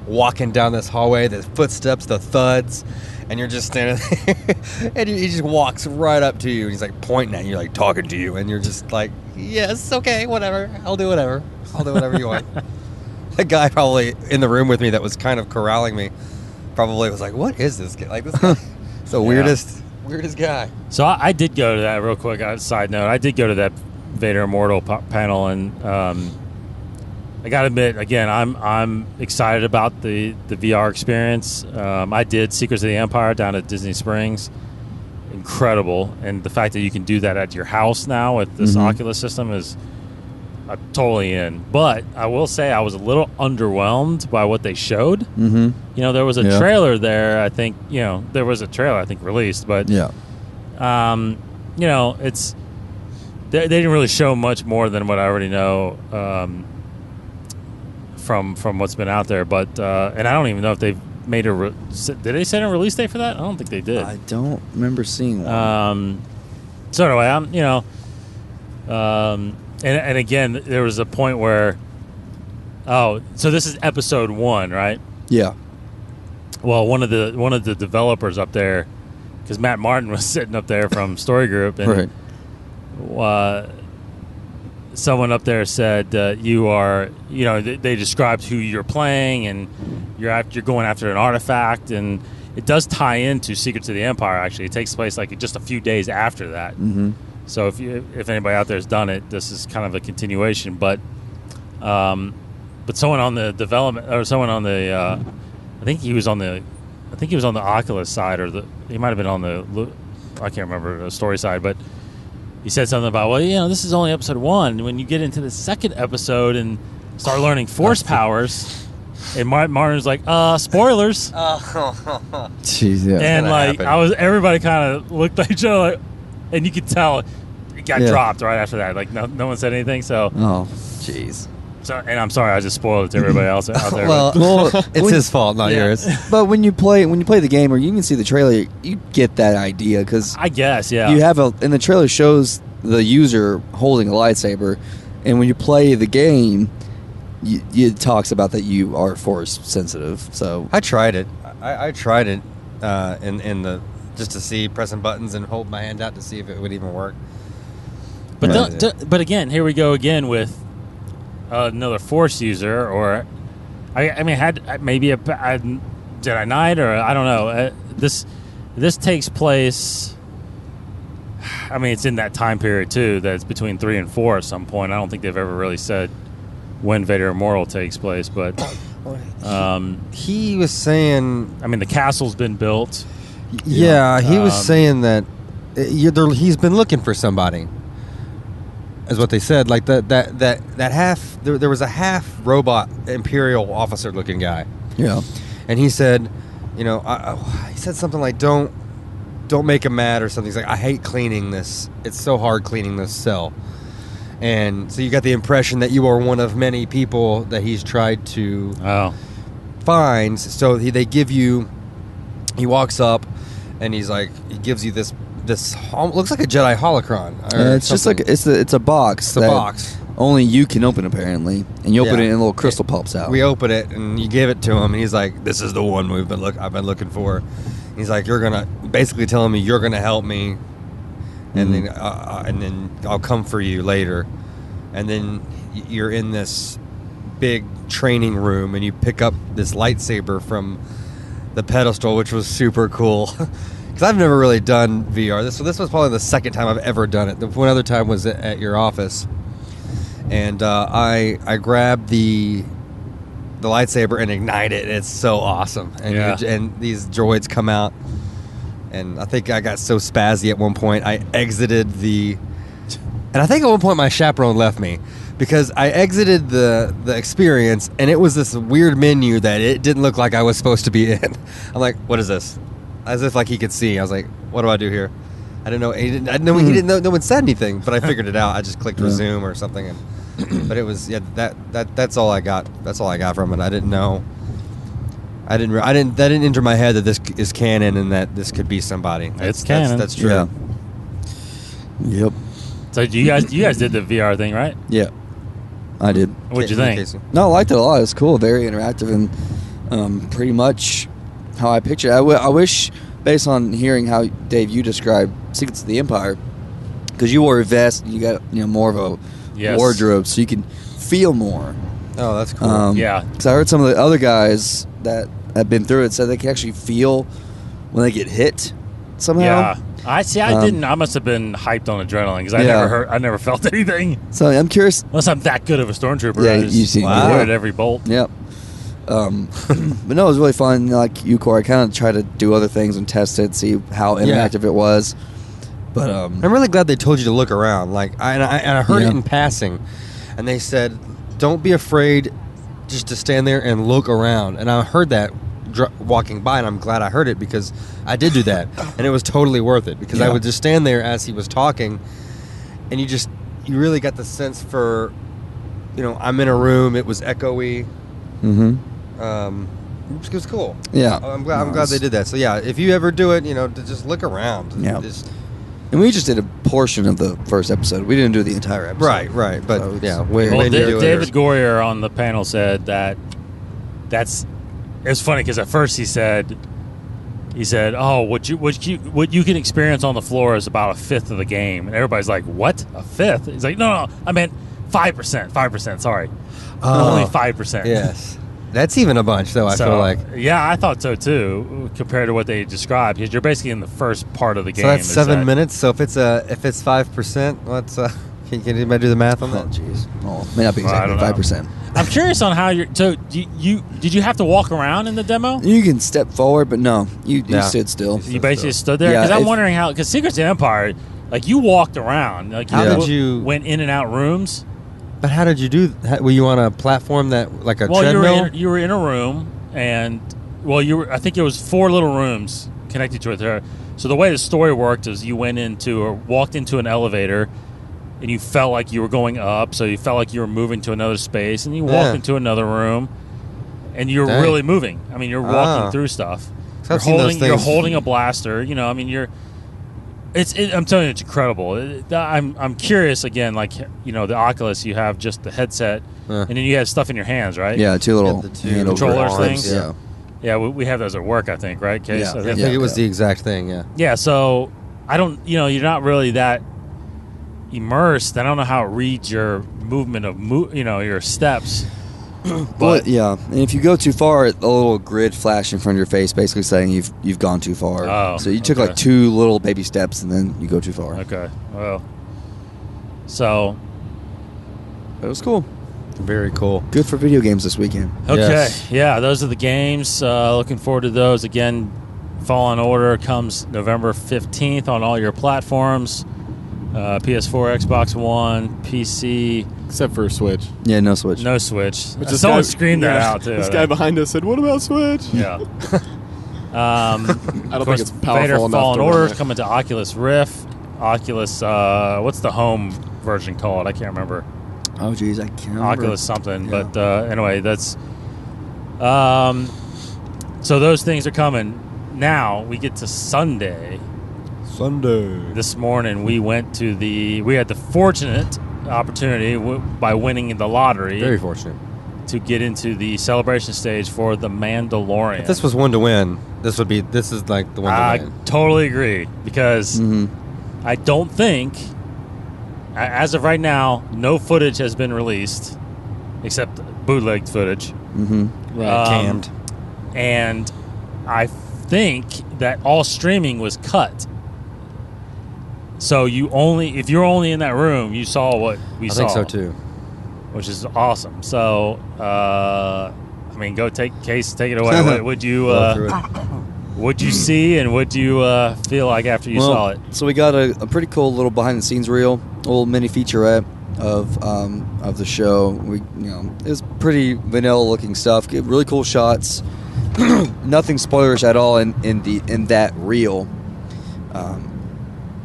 walking down this hallway, the footsteps, the thuds, and you're just standing there, and he just walks right up to you, and he's like pointing at you, like talking to you, and you're just like, yes, okay, whatever, I'll do whatever you want. The guy probably in the room with me that was kind of corralling me probably was like, what is this guy? Like, this guy is the weirdest guy. So I did go to that real quick. Side note: I did go to that Vader Immortal panel, and I got to admit, again, I'm excited about the VR experience. I did Secrets of the Empire down at Disney Springs. Incredible, and the fact that you can do that at your house now with this Oculus system is totally in. But I will say I was a little underwhelmed by what they showed. There was a trailer there. I think there was a trailer released, but it's they didn't really show much more than what I already know from what's been out there. But and I don't even know if they've made did they set a release date for that? I don't think they did. I don't remember seeing one. So anyway, and again, there was a point where, so this is episode 1, right? Yeah. Well, one of the developers up there, because Matt Martin was sitting up there from Story Group, and someone up there said you are, they described who you're playing, and you're going after an artifact, and it does tie into Secrets of the Empire. Actually, it takes place like just a few days after that. So if anybody out there has done it, this is kind of a continuation. But someone on the development, or someone on the, I think he was on the Oculus side, or he might have been on the, I can't remember, the story side, but he said something about, this is only episode 1. When you get into the second episode and start learning Force powers, and Martin's like, spoilers. Jeez, yeah. And everybody kind of looked at each other, like, and you could tell it got dropped right after that. Like no one said anything. So, jeez. So, and I'm sorry, I just spoiled it to everybody else out there. well, it's his fault, not yours. But when you play the game, or you can see the trailer, you get that idea, because I guess, yeah, you have and the trailer shows the user holding a lightsaber, and when you play the game, it talks about that you are force sensitive. So I tried it. I tried it in the just to see, pressing buttons and hold my hand out to see if it would even work. But again, here we go again with another force user, or I mean, had maybe a Jedi Knight, or I don't know. This takes place. I mean, it's in that time period too. That's between 3 and 4 at some point. I don't think they've ever really said when Vader Immortal takes place, but he was saying. I mean, the castle's been built. Yeah, he was saying that he's been looking for somebody. Is what they said. Like that half. There was a half robot Imperial officer looking guy. Yeah, and he said, he said something like, "Don't make him mad" or something. He's like, "I hate cleaning this. It's so hard cleaning this cell." And so you got the impression that you are one of many people that he's tried to find. So they give you. He walks up, and he's like, he gives you this looks like a Jedi holocron. It's just like it's a box. It's a box. Only you can open, apparently, and you open it and a little crystal pops out. We open it and you give it to him, and he's like, "This is the one I've been looking for." He's like, "You're gonna," basically telling me, "You're gonna help me, and then I'll come for you later." And then you're in this big training room, and you pick up this lightsaber from the pedestal, which was super cool. Because I've never really done VR. This was probably the second time I've ever done it. The one other time was at your office. And I grabbed the lightsaber and ignite it. It's so awesome. And, and these droids come out. And I think I got so spazzy at one point, I exited the... And I think at one point my chaperone left me. Because I exited the experience, and it was this weird menu that it didn't look like I was supposed to be in. I'm like, what is this? As if like he could see. I was like, what do I do here? I didn't know. He didn't know. No one said anything, but I figured it out. I just clicked resume or something, but it was that's all I got. That's all I got from it. I didn't know. That didn't enter my head that this is canon and that this could be somebody. It's canon. That's true. Yeah. Yep. So you guys did the VR thing, right? Yeah, I did. What'd you think? No, I liked it a lot. It was cool, very interactive, and pretty much how I picture it. I wish, based on hearing how, Dave, you described Secrets of the Empire, because you wore a vest and you got more of a wardrobe, so you can feel more. Oh, that's cool. Because I heard some of the other guys that have been through it said they can actually feel when they get hit somehow. Yeah. I didn't. I must have been hyped on adrenaline because I never felt anything. So I'm curious. Unless I'm that good of a stormtrooper. Yeah, you see, at every bolt. Yep. But no, it was really fun. Like you, Corey, I kind of tried to do other things and test it, see how interactive it was. But I'm really glad they told you to look around. Like I heard it in passing, and they said, "Don't be afraid, just to stand there and look around." And I heard that walking by, and I'm glad I heard it because I did do that, and it was totally worth it because I would just stand there as he was talking, and you really got the sense for, I'm in a room. It was echoey. Mm-hmm. It was cool. Yeah, I'm glad they did that. So yeah, if you ever do it, to just look around. Yeah. And we just did a portion of the first episode. We didn't do the entire episode. Right. But so David Goyer on the panel said that's. It's funny because at first he said, "Oh, what you can experience on the floor is about a fifth of the game," and everybody's like, "What? A fifth?" He's like, "No, I meant 5%. 5%. Sorry, only 5%." Yes, that's even a bunch, though. I feel like. Yeah, I thought so too, compared to what they described, because you're basically in the first part of the game. So that's 7 minutes. So if it's 5%, what's can anybody do the math on that? Oh, jeez. Oh, may not be exactly 5%. I'm curious on how you're. So, did you have to walk around in the demo? You can step forward, but no, you stood still. You basically stood there because I'm wondering how. Because Secrets of the Empire, like you walked around, like you went in and out rooms. But how did you do? Were you on a platform that like a treadmill? You were in a room, and I think it was 4 little rooms connected to it. So the way the story worked is you walked into an elevator. And you felt like you were going up, so you felt like you were moving to another space, and you walked into another room, and you're really moving. I mean, you're walking through stuff. You're holding a blaster. I'm telling you, it's incredible. I'm curious again. Like the Oculus, you have just the headset, and then you have stuff in your hands, right? Yeah, two little the two hand controller over things. arms, Yeah, we have those at work, I think, right? Case. Yeah. I I think. think it was the exact thing. Yeah. Yeah. So I don't. You're not really that immersed. I don't know how it reads your movement of your steps. But yeah, and if you go too far, a little grid flash in front of your face, basically saying you've gone too far. Oh, so you took okay. like 2 little baby steps, and then you go too far. Okay. Well. So. It was cool. Very cool. Good for video games this weekend. Okay. Yes. Yeah, those are the games. Looking forward to those. Again, Fallen Order comes November 15th on all your platforms. PS4, Xbox One, PC. Except for Switch. Yeah, no Switch. No Switch. This Someone guy- screamed that yeah, out, too. This I guy think. behind us said, "What about Switch?" Yeah. I don't think it's powerful Vader enough Fallen to run Order is it. coming to Oculus Rift. Oculus, what's the home version called? I can't remember. Oh, geez, I can't remember. Oculus something. Yeah. But anyway, that's... so those things are coming. Now, we get to Sunday. This morning, we had the fortunate opportunity by winning the lottery Very fortunate. to get into the celebration stage for the Mandalorian. If this was one to win, this is like the one to I win. totally agree because Mm-hmm. I don't think, as of right now, no footage has been released except bootlegged footage. Mm-hmm. Right. Cammed. And I think that all streaming was cut. So if you're only in that room, you saw what we I saw. think so too. Which is awesome. So, take it away. What would you Blow through it. what'd you see, and what do you feel like after you saw it? So we got a pretty cool little behind the scenes reel, a little mini featurette of the show. It was pretty vanilla looking stuff. Get really cool shots. Nothing spoilerish at all in that reel.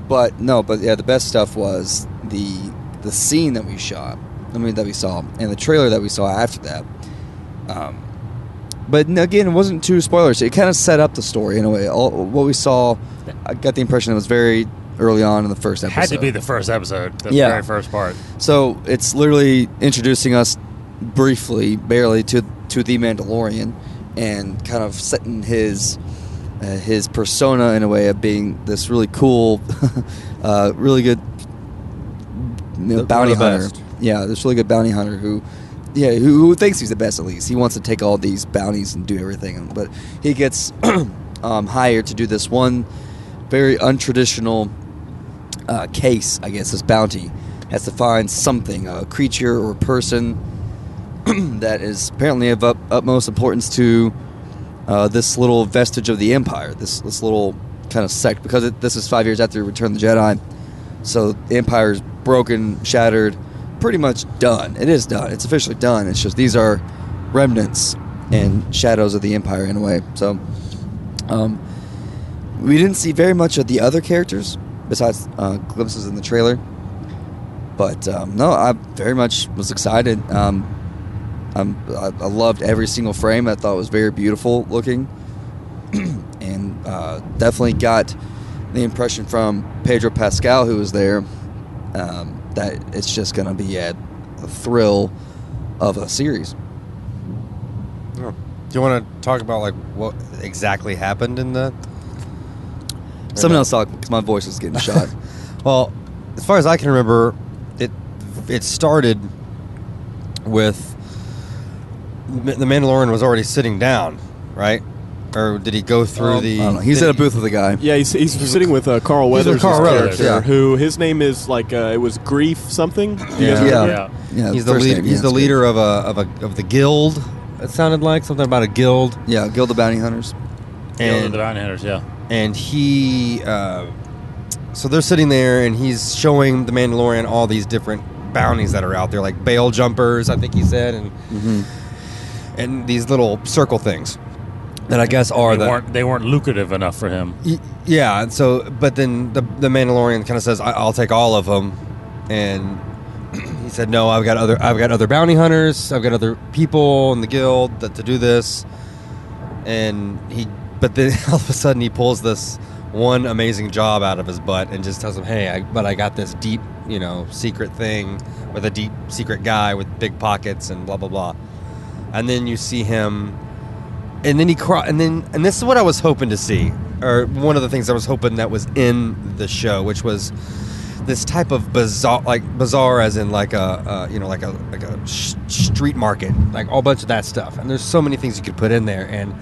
But the best stuff was the scene that we shot. That we saw, and the trailer that we saw after that. But again, it wasn't too spoilers. It kind of set up the story in a way. What we saw, I got the impression it was very early on in the first episode. Had to be the first episode, the Yeah. very first part. So it's literally introducing us briefly, barely, to the Mandalorian, and kind of setting his persona in a way of being this really cool, really good bounty the hunter. best. Yeah, this really good bounty hunter who thinks he's the best at least. He wants to take all these bounties and do everything, but he gets hired to do this one very untraditional case, I guess. This bounty has to find something, a creature or a person that is apparently of utmost importance to this little vestige of the Empire, this little kind of sect, because this is 5 years after Return of the Jedi. So the Empire's broken, shattered, pretty much done. It is done. It's officially done. It's just these are remnants and shadows of the Empire in a way. So we didn't see very much of the other characters besides glimpses in the trailer. But no, I very much was excited. I loved every single frame. I thought it was very beautiful looking. And definitely got the impression from Pedro Pascal, who was there, that it's just going to be a thrill of a series. Oh. Do you want to talk about like what exactly happened in the? Someone else talk, because my voice is getting shot. Well, as far as I can remember, it started with the Mandalorian was already sitting down, right? Or did he go through I don't know. He's at a booth with a guy. Yeah, he's sitting with Carl He's with Weathers' Carl Weathers, character, yeah. who his name is like it was Grief something. Do you guys Yeah. remember? Yeah, He's the first leader. name, He's yeah, the it's leader of the guild. It sounded like something about a guild. good. Yeah, Guild of Bounty Hunters. Guild of And the Bounty Hunters, yeah. and he, so they're sitting there, and he's showing the Mandalorian all these different bounties that are out there, like bail jumpers, I think he said, and these little circle things that I guess are They weren't lucrative enough for him. Yeah, and so, but then the Mandalorian kind of says, "I'll take all of them," and he said, "No, I've got other bounty hunters. I've got other people in the guild to do this." But then all of a sudden he pulls this one amazing job out of his butt and just tells him, hey, I got this deep, secret thing with a deep secret guy with big pockets and blah, blah, blah. And then you see him, and then and this is what I was hoping to see, or one of the things I was hoping that was in the show, which was this type of bizarre as in like a street market, like a bunch of that stuff. And there's so many things you could put in there, and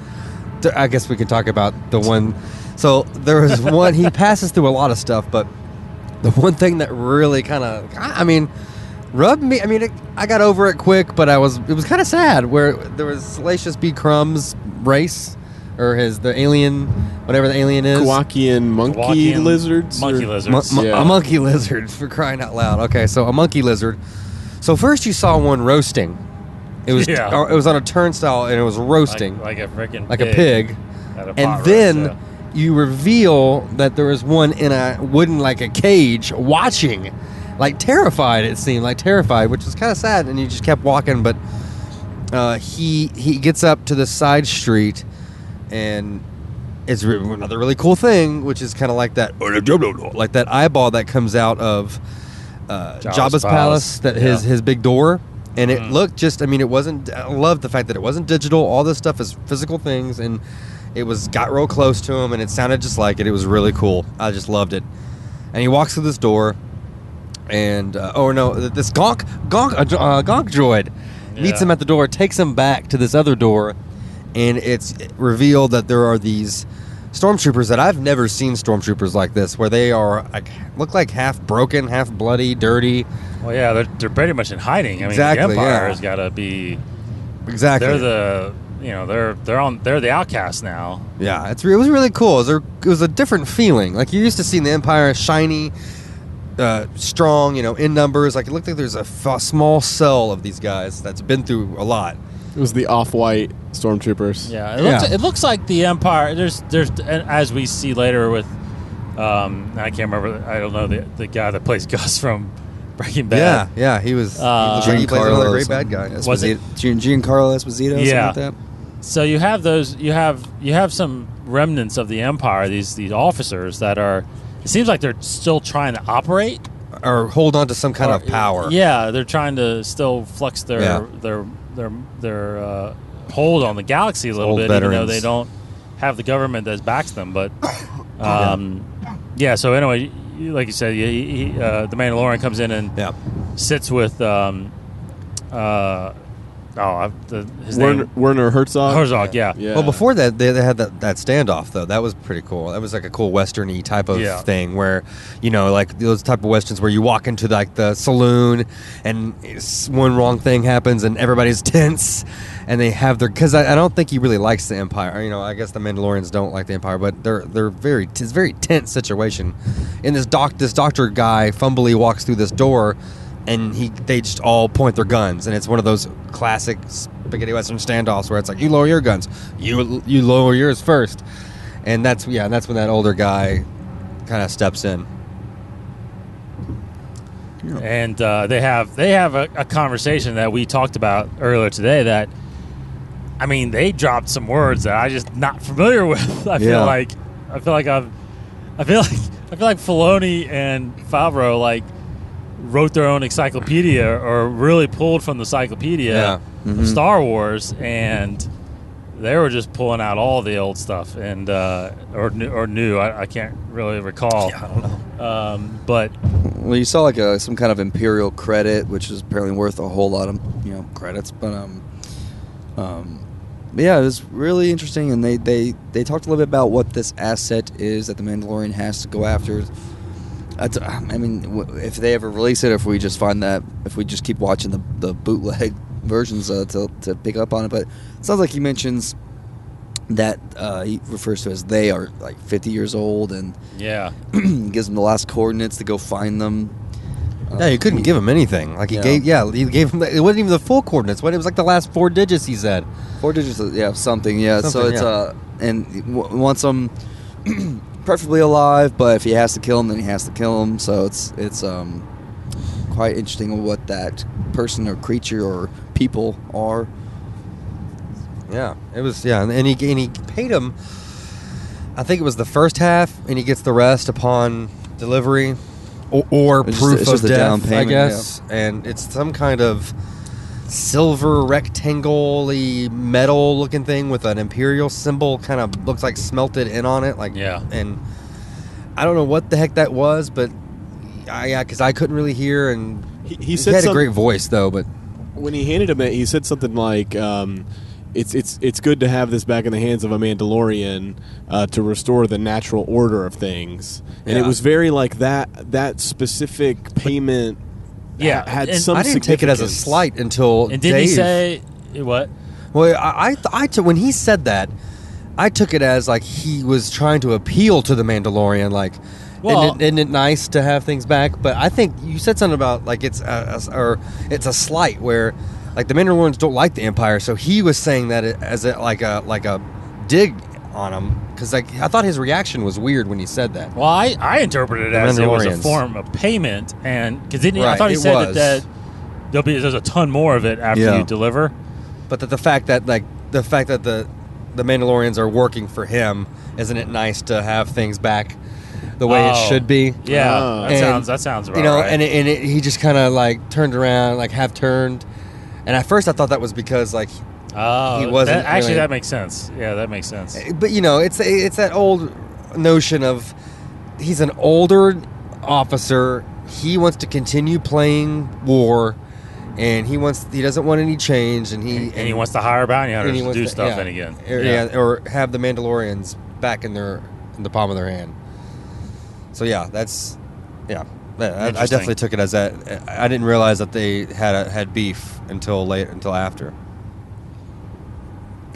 I guess we could talk about the one. So there was one, he passes through a lot of stuff, but the one thing that really kind of, rubbed me, I got over it quick, but it was kind of sad, where there was Salacious B. Crumb's race, or the alien, whatever the alien is. Kowakian monkey lizards? Monkey lizards. A monkey lizard, for crying out loud. Okay, so a monkey lizard. So first you saw one roasting. It was it was on a turnstile, and it was roasting. Like a freaking a pig. And then you reveal that there was one in a wooden, like a cage, watching, like terrified, it seemed, which was kind of sad, and you just kept walking, but he gets up to the side street, and it's another really cool thing, which is kind of like that eyeball that comes out of Jabba's palace, that his big door, and it looked just, it wasn't, I love the fact that it wasn't digital, all this stuff is physical things, and it got real close to him, and it sounded just like it was really cool. I just loved it. And he walks through this door, and this gonk droid meets him at the door, takes him back to this other door, and it's revealed that there are these stormtroopers that I've never seen stormtroopers like this, where they are look like half broken, half bloody, dirty. Well, yeah, they're pretty much in hiding. Exactly, the Empire has got to be. Exactly. They're they're the outcasts now. Yeah, it was really cool. It was a different feeling. Like, you're used to seeing the Empire shiny, strong, in numbers. Like, it looked like there's a small cell of these guys that's been through a lot. It was the off-white stormtroopers. Yeah, it looks like the Empire. There's as we see later with, I can't remember. I don't know the guy that plays Gus from Breaking Bad. Yeah, he was. He plays another great bad guy. Was it Giancarlo Esposito? Yeah. Something like that? So you have those. You have some remnants of the Empire. These officers that are. It seems like they're still trying to operate or hold on to some kind of power. Yeah, they're trying to still flex their hold on the galaxy a little bit, veterans. even though they don't have the government that backs them. But So anyway, like you said, the Mandalorian comes in and sits with his name Werner Herzog. Herzog, yeah. Well, before that, they had that standoff, though. That was pretty cool. That was like a cool western-y type of thing, where like those type of westerns where you walk into like the saloon and one wrong thing happens and everybody's tense, and they have because I don't think he really likes the Empire. I guess the Mandalorians don't like the Empire, but it's a very tense situation. And this doctor guy fumbly walks through this door, and they just all point their guns, and it's one of those classic spaghetti western standoffs where it's like, you lower your guns, you lower yours first, and that's when that older guy kind of steps in. And they have a conversation that we talked about earlier today. That they dropped some words that I just not familiar with. I feel like Filoni and Favreau wrote their own encyclopedia, or really pulled from the encyclopedia of Star Wars, and they were just pulling out all the old stuff and or new. I can't really recall. Yeah, I don't know. But you saw some kind of Imperial credit, which is apparently worth a whole lot of credits. But it was really interesting, and they talked a little bit about what this asset is that the Mandalorian has to go after. If they ever release it, if we just keep watching the bootleg versions to pick up on it, but it sounds like he mentions that he refers to as they are 50 years old, and gives them the last coordinates to go find them. You couldn't give him anything. He gave him. It wasn't even the full coordinates. It was the last 4 digits. He said 4 digits. Something. Yeah. So it's and he wants them preferably alive, but if he has to kill them, then he has to kill them. So it's quite interesting what that person or creature or people are. Yeah, it was. Yeah, and he paid him. I think it was the first half, and he gets the rest upon delivery, or proof of the down death, payment, I guess. yeah. And it's some kind of silver rectangle-y metal-looking thing with an Imperial symbol, kind of looks like smelted in on it. And I don't know what the heck that was, but because I couldn't really hear, and he had a great voice though. But when he handed him it, he said something like, it's good to have this back in the hands of a Mandalorian to restore the natural order of things. And it was very like that specific payment had some I didn't take it as a slight until And didn't Dave. he say what? Well, when he said that, I took it as like he was trying to appeal to the Mandalorian, like, isn't it nice to have things back? But I think you said something about like it's a slight where like the Mandalorians don't like the Empire, so he was saying that as like a dig on him, because like I thought his reaction was weird when he said that. Well, I interpreted it as it was a form of payment, and because I thought he said that there's a ton more of it after you deliver. But the fact that the Mandalorians are working for him, isn't it nice to have things back the way it should be? Yeah, that sounds about right. And he just kind of like turned around, like half turned, and at first I thought that was because like he wasn't actually that makes sense. Yeah, that makes sense. But it's that old notion of he's an older officer. He wants to continue playing war, and he doesn't want any change, and he wants to hire bounty hunters to do stuff then again. Or have the Mandalorians back in the palm of their hand. So I definitely took it as that. I didn't realize that they had beef until after.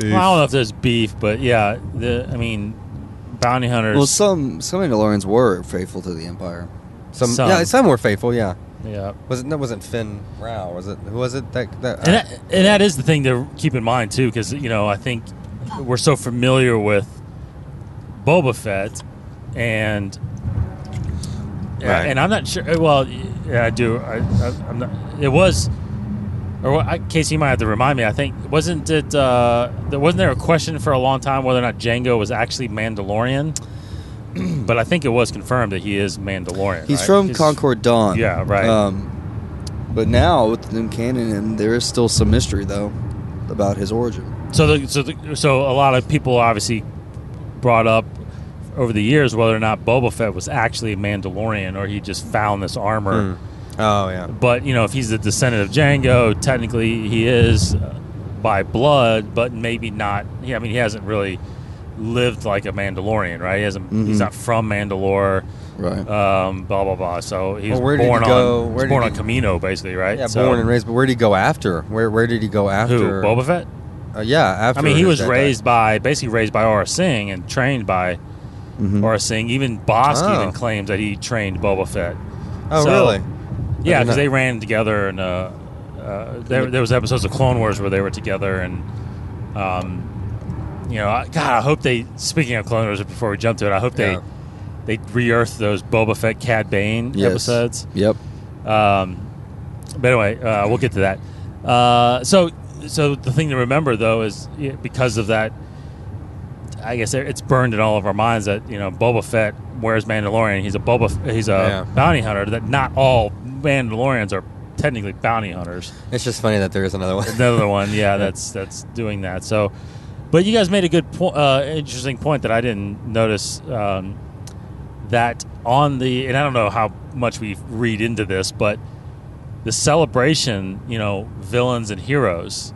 Well, I don't know if there's beef, but bounty hunters. Well, some Mandalorians were faithful to the Empire. Some were faithful. Yeah. Yeah. Wasn't Finn Rao? Was it? Who was it? And that is the thing to keep in mind too, because I think we're so familiar with Boba Fett, and I'm not sure. Well, yeah, I do. I'm not. It was. Or Casey, you might have to remind me. I think wasn't there a question for a long time whether or not Jango was actually Mandalorian? But I think it was confirmed that he is Mandalorian. He's from Concord Dawn. Yeah, right. But now with the new canon, there is still some mystery though about his origin. So a lot of people obviously brought up over the years whether or not Boba Fett was actually a Mandalorian or he just found this armor. Oh, yeah. But, if he's a descendant of Jango, technically he is by blood, but maybe not. He hasn't really lived like a Mandalorian, right? He hasn't. He's not from Mandalore. Right. Blah, blah, blah. So he was born on Camino, basically, right? Yeah, born and raised. But where did he go after? Where did he go after? Who, Boba Fett? After. He was raised by Aurra Sing and trained by Aurra Sing. Even Bossk even claims that he trained Boba Fett. Oh, really? Yeah, because they ran together, and there was episodes of Clone Wars where they were together, and God, I hope they. Speaking of Clone Wars, before we jump to it, I hope they re-earth those Boba Fett Cad Bane episodes. Yep. But anyway, we'll get to that. So the thing to remember though is because of that, I guess it's burned in all of our minds that Boba Fett wears Mandalorian. He's a bounty hunter. That not all Mandalorians are technically bounty hunters. It's just funny that there is another one. Another one, that's doing that. So, but you guys made a good interesting point that I didn't notice. That on and I don't know how much we read into this, but the celebration, villains and heroes,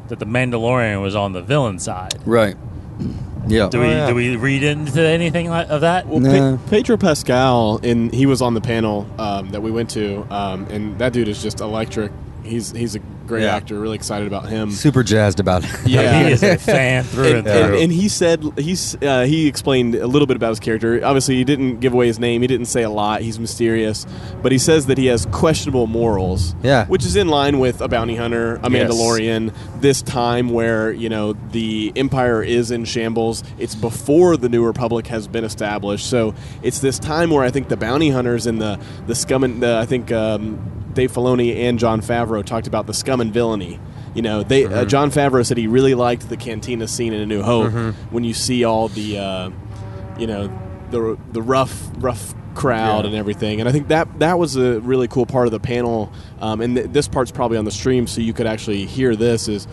that the Mandalorian was on the villain side, right? Yeah. Do we read into anything of that? Well, Pedro Pascal, he was on the panel that we went to, and that dude is just electric. He's a great actor. Really excited about him. Super jazzed about it. Yeah, he is a fan through and through. And he said he explained a little bit about his character. Obviously, he didn't give away his name. He didn't say a lot. He's mysterious, but he says that he has questionable morals. Yeah, which is in line with a bounty hunter, a Mandalorian. This time where the Empire is in shambles. It's before the New Republic has been established. So it's this time where I think the bounty hunters and the scum and I think. Dave Filoni and Jon Favreau talked about the scum and villainy. Jon Favreau said he really liked the cantina scene in A New Hope when you see all the the rough crowd and everything. And I think that was a really cool part of the panel. And this part's probably on the stream, so you could actually hear this, is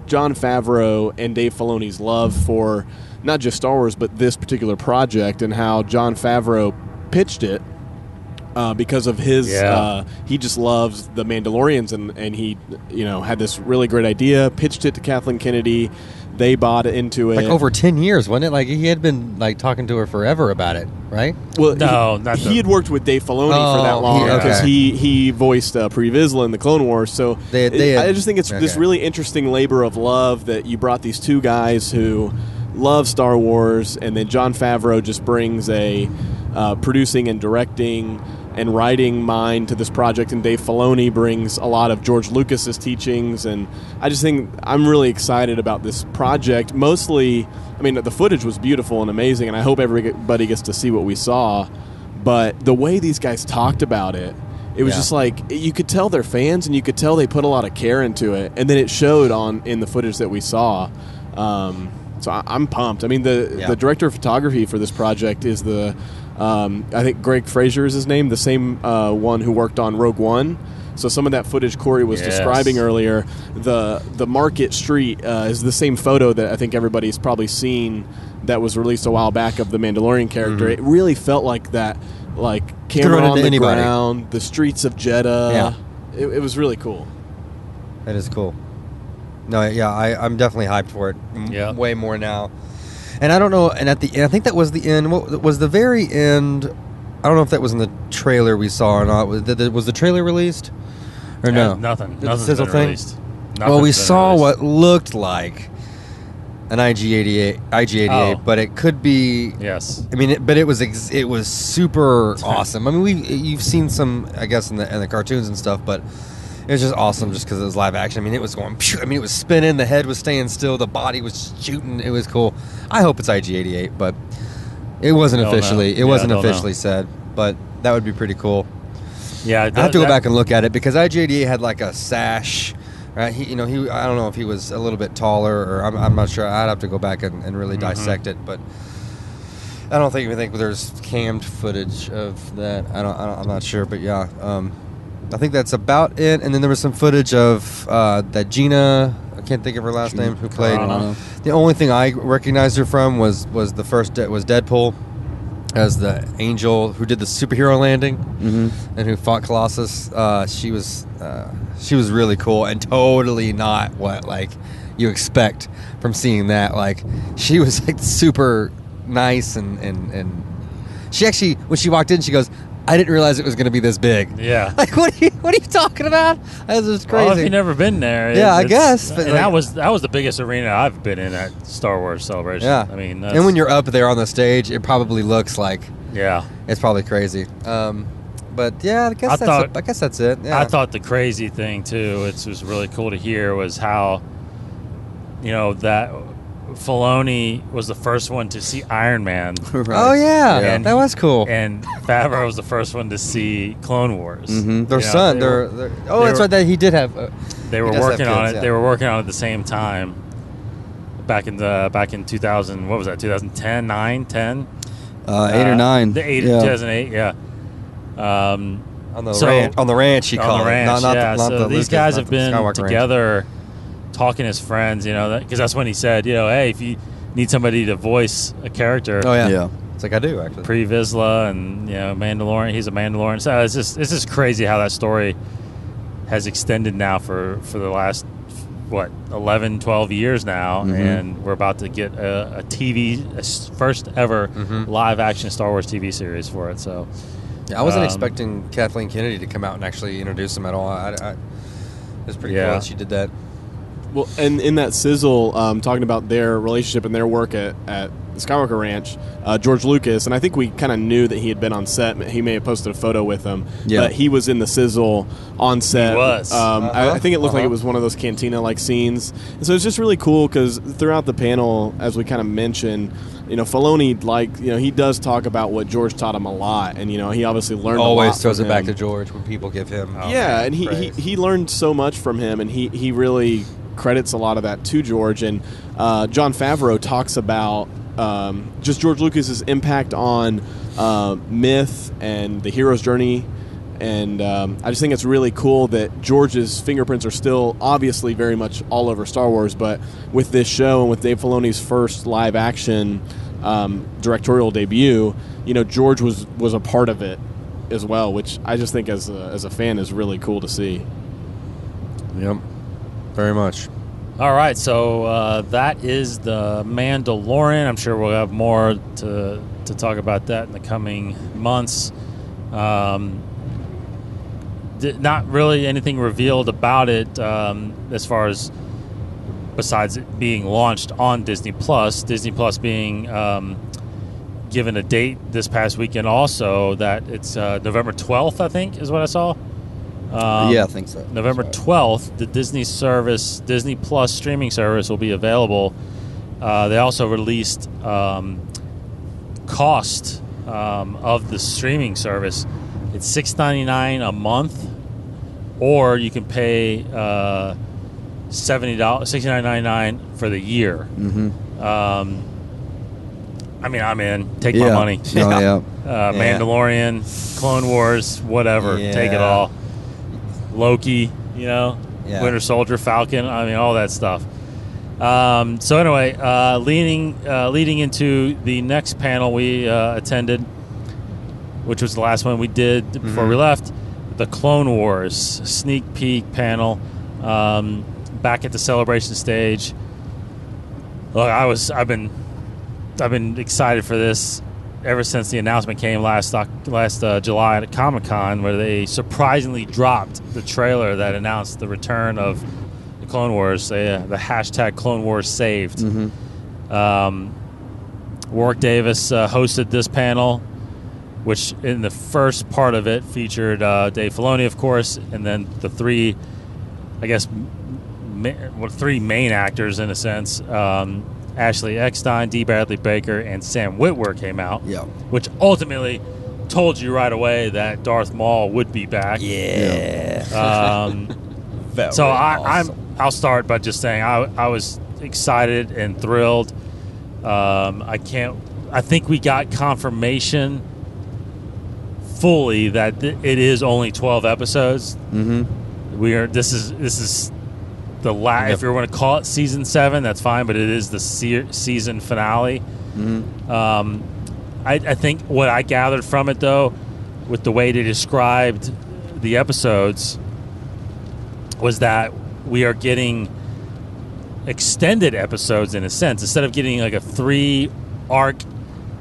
Jon Favreau and Dave Filoni's love for not just Star Wars, but this particular project, and how Jon Favreau pitched it because of his he just loves the Mandalorians, and he had this really great idea, pitched it to Kathleen Kennedy. They bought into it. Like over 10 years, wasn't it? Like he had been like talking to her forever about it, right? Well, no, he had worked with Dave Filoni for that long because he voiced Pre Vizsla in the Clone Wars. So I just think it's this really interesting labor of love that you brought these two guys who love Star Wars, and then Jon Favreau just brings a producing and directing and writing mind to this project, and Dave Filoni brings a lot of George Lucas's teachings. And I just think I'm really excited about this project. Mostly, I mean, the footage was beautiful and amazing, and I hope everybody gets to see what we saw. But the way these guys talked about it, it was just like, you could tell they're fans, and you could tell they put a lot of care into it, and then it showed in the footage that we saw. So I'm pumped. I mean, the director of photography for this project is I think Greg Fraser is his name, the same one who worked on Rogue One. So some of that footage Corey was describing earlier, the Market Street is the same photo that I think everybody's probably seen that was released a while back of the Mandalorian character. It really felt like that, like camera on the ground, the streets of Jeddah. Yeah. It was really cool. That is cool. No, I'm definitely hyped for it. Way more now. And I don't know. And I think that was the end. What was the very end? I don't know if that was in the trailer we saw or not. Was the trailer released or no? Nothing. The sizzle been thing? released. Well, we saw what looked like an IG-88, but it could be. Yes. I mean, but it was super awesome. I mean, you've seen some, I guess, in the cartoons and stuff, but. It was just awesome just because it was live action. I mean, it was going... I mean, it was spinning. The head was staying still. The body was shooting. It was cool. I hope it's IG-88, but it wasn't officially said. But that would be pretty cool. Yeah. I have to go back and look at it because IG-88 had like a sash. Right? He I don't know if he was a little bit taller or... I'm not sure. I'd have to go back and really dissect it. But I don't think there's cammed footage of that. I'm not sure. But yeah... I think that's about it. And then there was some footage of that Gina, I can't think of her last name, who played. The only thing I recognized her from was Deadpool as the angel who did the superhero landing and who fought Colossus. She was really cool and totally not what like you expect from seeing that. Like she was like super nice and she actually, when she walked in, she goes, I didn't realize it was going to be this big. Yeah. Like, what are you talking about? That was crazy. Well, if you've never been there. I guess. But and like, that was the biggest arena I've been in at Star Wars Celebration. Yeah. I mean, and when you're up there on the stage, it probably looks like. Yeah. It's probably crazy. But yeah, I guess that's it. Yeah. I thought the crazy thing too, it was really cool to hear, was how, that Filoni was the first one to see Iron Man. Right. Oh yeah, that was cool. And Favreau was the first one to see Clone Wars. Their son. That's right. That he did have. They were working on it. Yeah. They were working on it at the same time. Back in 2000, what was that? 2010, 9, 10, 8 or 9. 2008. Yeah. On the ranch, he called it. So these guys have been together. Talking as friends, because that's when he said, hey, if you need somebody to voice a character, it's like I do actually. Pre Vizsla and Mandalorian, he's a Mandalorian. So it's just crazy how that story has extended now for the last 11, 12 years now, and we're about to get a first ever live action Star Wars TV series for it. So I wasn't expecting Kathleen Kennedy to come out and actually introduce him at all. It was pretty cool that she did that. Well, and in that sizzle, talking about their relationship and their work at the Skywalker Ranch, George Lucas, and I think we kind of knew that he had been on set. He may have posted a photo with him, but he was in the sizzle on set. He was. I think it looked like it was one of those cantina-like scenes. And so it's just really cool because throughout the panel, as we kind of mentioned, Filoni, he does talk about what George taught him a lot, and he obviously learned. Always a lot throws from it back him. to George when people give him. And he learned so much from him, and he really credits a lot of that to George. And Jon Favreau talks about just George Lucas's impact on myth and the hero's journey. And I just think it's really cool that George's fingerprints are still obviously very much all over Star Wars, but with this show and with Dave Filoni's first live-action directorial debut, George was a part of it as well, which I just think as a fan is really cool to see. Yep, very much. All right, so that is the Mandalorian. I'm sure we'll have more to talk about that in the coming months. Not really anything revealed about it as far as besides it being launched on Disney Plus. Disney Plus being given a date this past weekend also that it's November 12th, I think, is what I saw. Yeah, I think so. November 12th, the Disney Plus streaming service will be available. They also released cost of the streaming service. It's $6.99 a month, or you can pay $69.99 for the year. Mm-hmm. I mean, I'm in. Take my money. Oh, yeah. Mandalorian, Clone Wars, whatever. Yeah. Take it all. Loki, Winter Soldier, Falcon. I mean, all that stuff. So anyway, leading into the next panel we attended, which was the last one we did before we left, the Clone Wars sneak peek panel, back at the celebration stage. Look, I've been excited for this ever since the announcement came last July at Comic-Con, where they surprisingly dropped the trailer that announced the return of the Clone Wars, the hashtag Clone Wars saved. Mm-hmm. Warwick Davis hosted this panel, which in the first part of it featured Dave Filoni, of course, and then the three main actors in a sense. Ashley Eckstein, D. Bradley Baker, and Sam Witwer came out, which ultimately told you right away that Darth Maul would be back. Yeah. So awesome. I'll start by just saying I was excited and thrilled. I think we got confirmation fully that it is only 12 episodes. Mm-hmm. This is the last. If you want to call it season 7, that's fine, but it is the season finale. Mm-hmm. I think what I gathered from it, though, with the way they described the episodes, was that we are getting extended episodes in a sense. Instead of getting like a 3-arc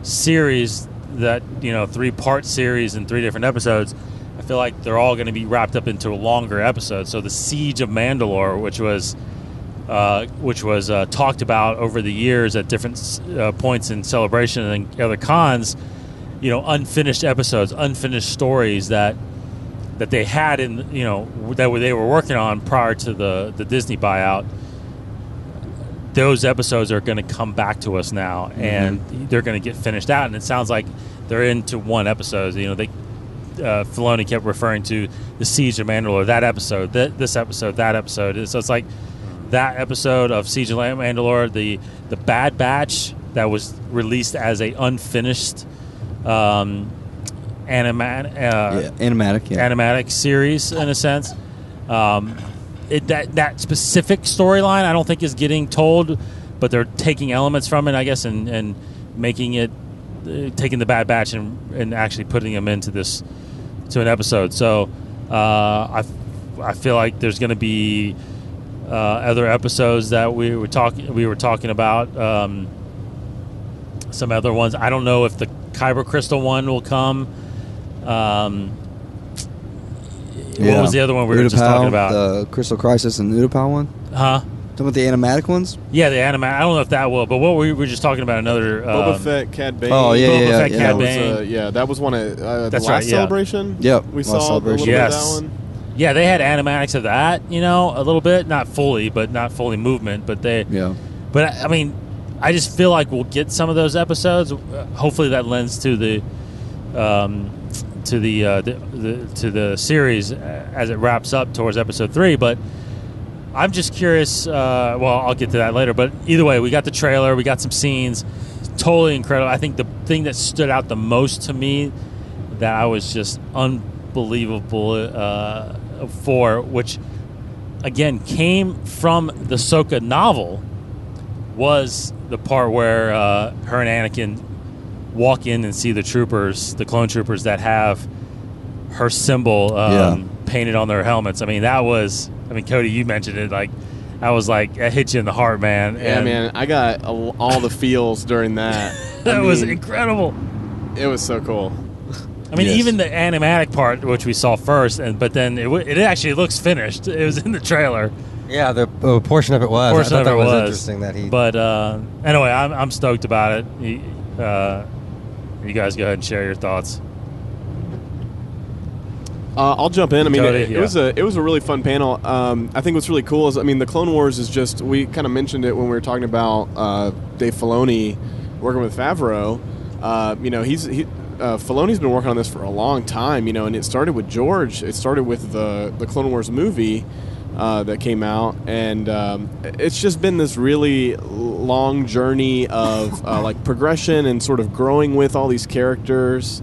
series, that 3-part series in 3 different episodes, I feel like they're all going to be wrapped up into a longer episode. So the Siege of Mandalore, which was talked about over the years at different points in Celebration and other cons, unfinished episodes, unfinished stories that they had in that they were working on prior to the Disney buyout. Those episodes are going to come back to us now, and they're going to get finished out. And it sounds like they're into one episode. Filoni kept referring to the Siege of Mandalore, that episode, this episode, that episode. So it's like that episode of Siege of Mandalore, the Bad Batch that was released as a unfinished animatic series in a sense. That specific storyline I don't think is getting told, but they're taking elements from it, I guess, and making it, taking the Bad Batch and actually putting them into an episode. So I feel like there's going to be other episodes that we were talking about. Some other ones. I don't know if the Kyber Crystal one will come. What was the other one we were just talking about? The Crystal Crisis and the Utapau one? Huh? Talking about the animatic ones? Yeah, the animatic. I don't know if that will, but what we were just talking about another... Boba Fett, Cad Bane. Oh, yeah, Boba Fett, yeah. Cad Bane. That was one of the That's last right, yeah. Celebration. Yep, We last saw Celebration. a little bit of Yes. that one. Yeah, they had animatics of that, a little bit. Not fully, but not fully movement. But they... Yeah. But, I mean, I just feel like we'll get some of those episodes. Hopefully that lends to the series as it wraps up towards episode 3. But I'm just curious. I'll get to that later. But either way, we got the trailer. We got some scenes. totally incredible. I think the thing that stood out the most to me that I was just unbelievable for, which again came from the Ahsoka novel, was the part where her and Anakin walk in and see the troopers, the clone troopers that have her symbol painted on their helmets. I mean, Cody, you mentioned it, like, I was like, that hit you in the heart, man. Yeah, and man, I got all the feels during that. that was incredible. It was so cool. I mean, even the animatic part, which we saw first, but then it actually looks finished. It was in the trailer. Yeah, the portion of it was. I thought that was interesting that he. But anyway, I'm stoked about it. You guys go ahead and share your thoughts. I'll jump in. I mean, Cody, it was a really fun panel. I think what's really cool is, I mean, the Clone Wars is just, we kind of mentioned it when we were talking about Dave Filoni working with Favreau. Filoni's been working on this for a long time, and it started with George. It started with the Clone Wars movie that came out, and it's just been this really long journey of like progression and sort of growing with all these characters.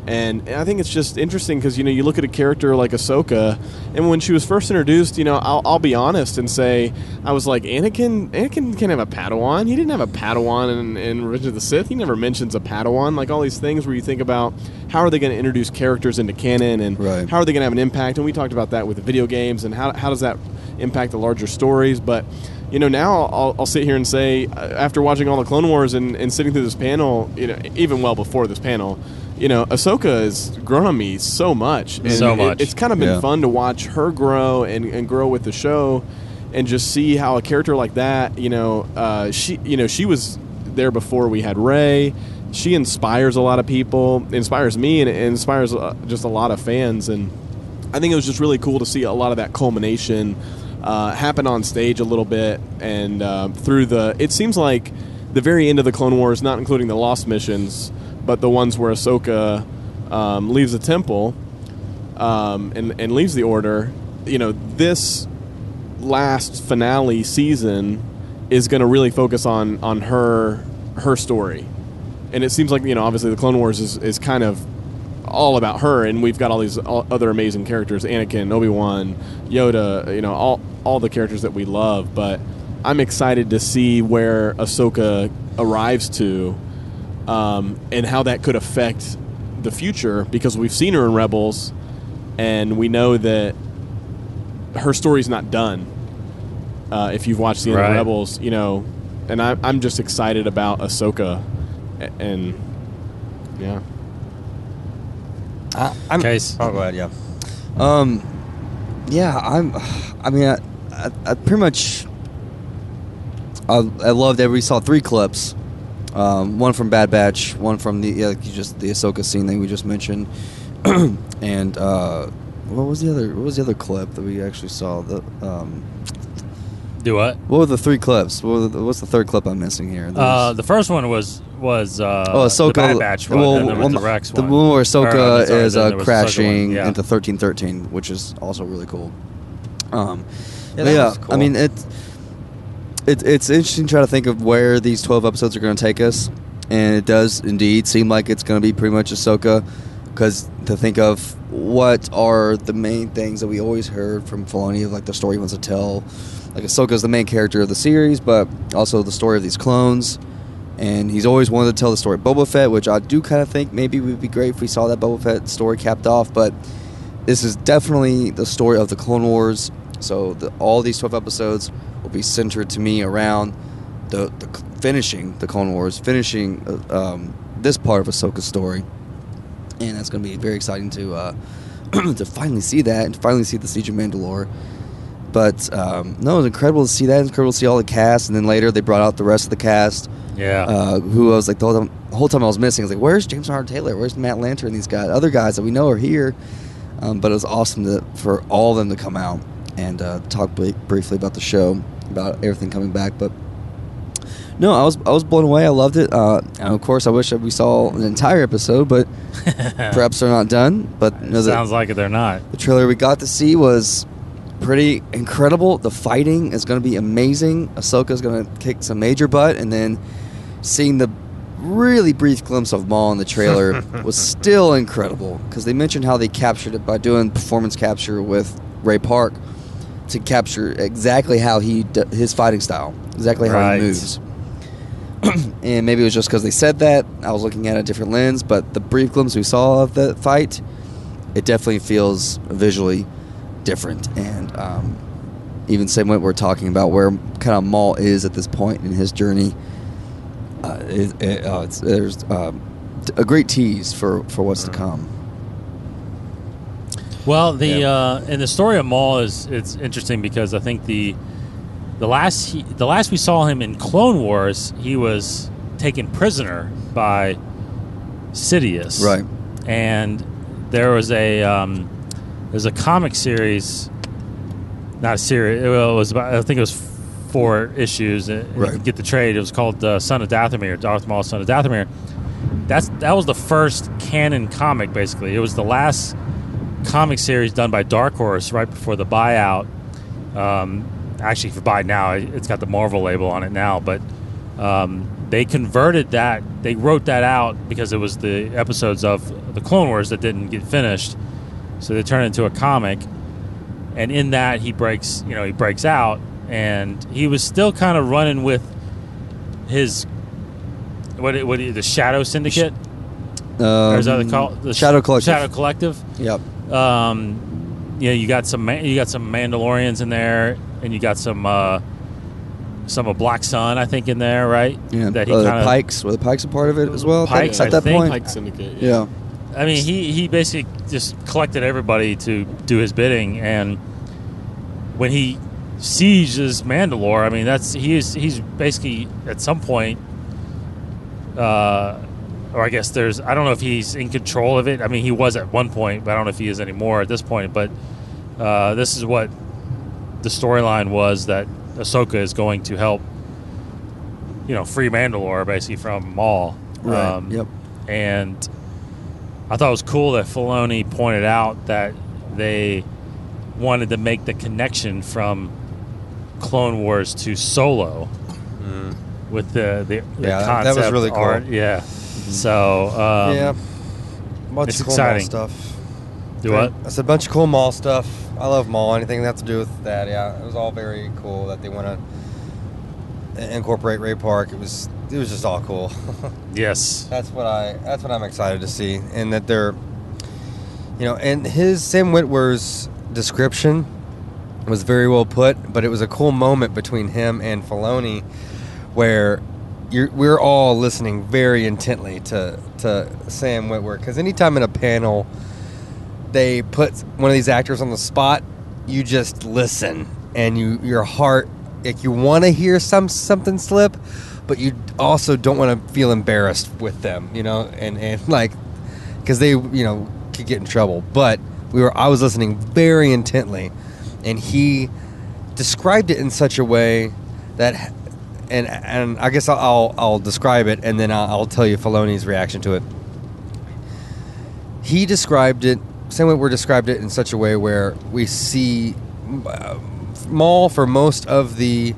And I think it's just interesting because, you look at a character like Ahsoka, and when she was first introduced, I'll be honest and say, I was like, Anakin can have a Padawan. He didn't have a Padawan in Revenge of the Sith. He never mentions a Padawan. Like, all these things where you think about how are they going to introduce characters into canon, and how are they going to have an impact. And we talked about that with the video games, and how does that impact the larger stories. But now I'll sit here and say, after watching all the Clone Wars and sitting through this panel, even well before this panel, Ahsoka has grown on me so much. And it's kind of been fun to watch her grow and grow with the show, and just see how a character like that, she was there before we had Rey. She inspires a lot of people, inspires me, and it inspires just a lot of fans. And I think it was just really cool to see a lot of that culmination happen on stage a little bit, and it seems like the very end of the Clone Wars, not including the Lost missions, but the ones where Ahsoka leaves the temple and leaves the Order, this last finale season is going to really focus on her story. And it seems like, obviously the Clone Wars is kind of all about her, and we've got all these other amazing characters, Anakin, Obi-Wan, Yoda, all the characters that we love. But I'm excited to see where Ahsoka arrives to, and how that could affect the future, because we've seen her in Rebels, and we know that her story's not done. If you've watched the end of Rebels, and I'm just excited about Ahsoka, and yeah. Case. Oh, go ahead. Yeah. I pretty much. I loved that we saw 3 clips. One from Bad Batch, one from the Ahsoka scene that we just mentioned, and what was the other clip that we actually saw? Do what? What were the 3 clips? What's the third clip I'm missing here? The first one was Ahsoka, the Bad Batch one, and then the Rex the one. one where Ahsoka is then crashing Ahsoka one, into 1313, which is also really cool. That was cool. I mean, it's interesting to try to think of where these 12 episodes are going to take us, and it does indeed seem like it's going to be pretty much Ahsoka, because to think of what are the main things that we always heard from Filoni of, like, the story he wants to tell. Like, Ahsoka's the main character of the series, but also the story of these clones, and he's always wanted to tell the story of Boba Fett, which I do kind of think maybe would be great if we saw that Boba Fett story capped off, but this is definitely the story of the Clone Wars, so all these 12 episodes will be centered to me around the finishing the Clone Wars, finishing this part of Ahsoka's story, and that's going to be very exciting to to finally see that and finally see the Siege of Mandalore. But no, it was incredible to see that. It was incredible to see all the cast, and then later they brought out the rest of the cast. Yeah. Who I was like the whole time I was missing. I was like, where's James Howard Taylor? Where's Matt Lanter and these guys? Other guys that we know are here. But it was awesome for all of them to come out and talk briefly about the show, about everything coming back. But no, I was blown away. I loved it. And of course, I wish that we saw an entire episode, but perhaps they're not done. But sounds like they're not. The trailer we got to see was pretty incredible. The fighting is going to be amazing. Ahsoka's going to kick some major butt, and then seeing the really brief glimpse of Maul in the trailer was still incredible, because they mentioned how they captured it by doing performance capture with Ray Park to capture exactly how his fighting style, exactly how he moves. And maybe it was just because they said that. I was looking at a different lens, but the brief glimpse we saw of the fight, it definitely feels visually different. And even same way we're talking about where kind of Maul is at this point in his journey, there's a great tease for what's to come. Well, and the story of Maul it's interesting because I think the last we saw him in Clone Wars, he was taken prisoner by Sidious, right? And there was there's a comic series, not a series. It was about, I think it was 4 issues. Right. You could get the trade. It was called Son of Dathomir, Darth Maul, Son of Dathomir. That was the first canon comic. Basically, it was the last comic series done by Dark Horse right before the buyout. Actually, for buy now, it's got the Marvel label on it now, but they converted that. They wrote that out because it was the episodes of the Clone Wars that didn't get finished, so they turned it into a comic. And in that, he breaks out, and he was still kind of running with his the Shadow Syndicate. Or is that called the Shadow Collective? Shadow Collective. Yep. You got some Mandalorians in there, and you got some of Black Sun, I think, in there, right? Yeah. That he the Pikes were the Pikes a part of it as well? Pikes, at that point. Pike Syndicate. Yeah. I mean, he basically just collected everybody to do his bidding, and when he sieges Mandalore, I mean, he's basically at some point, or I guess I don't know if he's in control of it. I mean, he was at one point, but I don't know if he is anymore at this point. But this is what the storyline was, that Ahsoka is going to help, free Mandalore basically from Maul. Right. Yep. And I thought it was cool that Filoni pointed out that they wanted to make the connection from Clone Wars to Solo with the concept that was really cool. art. Yeah. So bunch it's of cool exciting. Maul stuff. Do what? I said a bunch of cool Maul stuff. I love Maul. Anything that has to do with that, yeah, it was all very cool that they want to incorporate Ray Park. It was just all cool. Yes. That's what I'm excited to see, and that they're, and Sam Witwer's description was very well put, but it was a cool moment between him and Filoni where we're all listening very intently to Sam Witwer, because anytime in a panel they put one of these actors on the spot, you just listen, and your heart, like, you want to hear something slip, but you also don't want to feel embarrassed with them, and like, because they could get in trouble. But I was listening very intently, and he described it in such a way that, and I guess I'll describe it, and then I'll tell you Filoni's reaction to it. He described it, Sam Witwer described it in such a way where we see Maul for most of the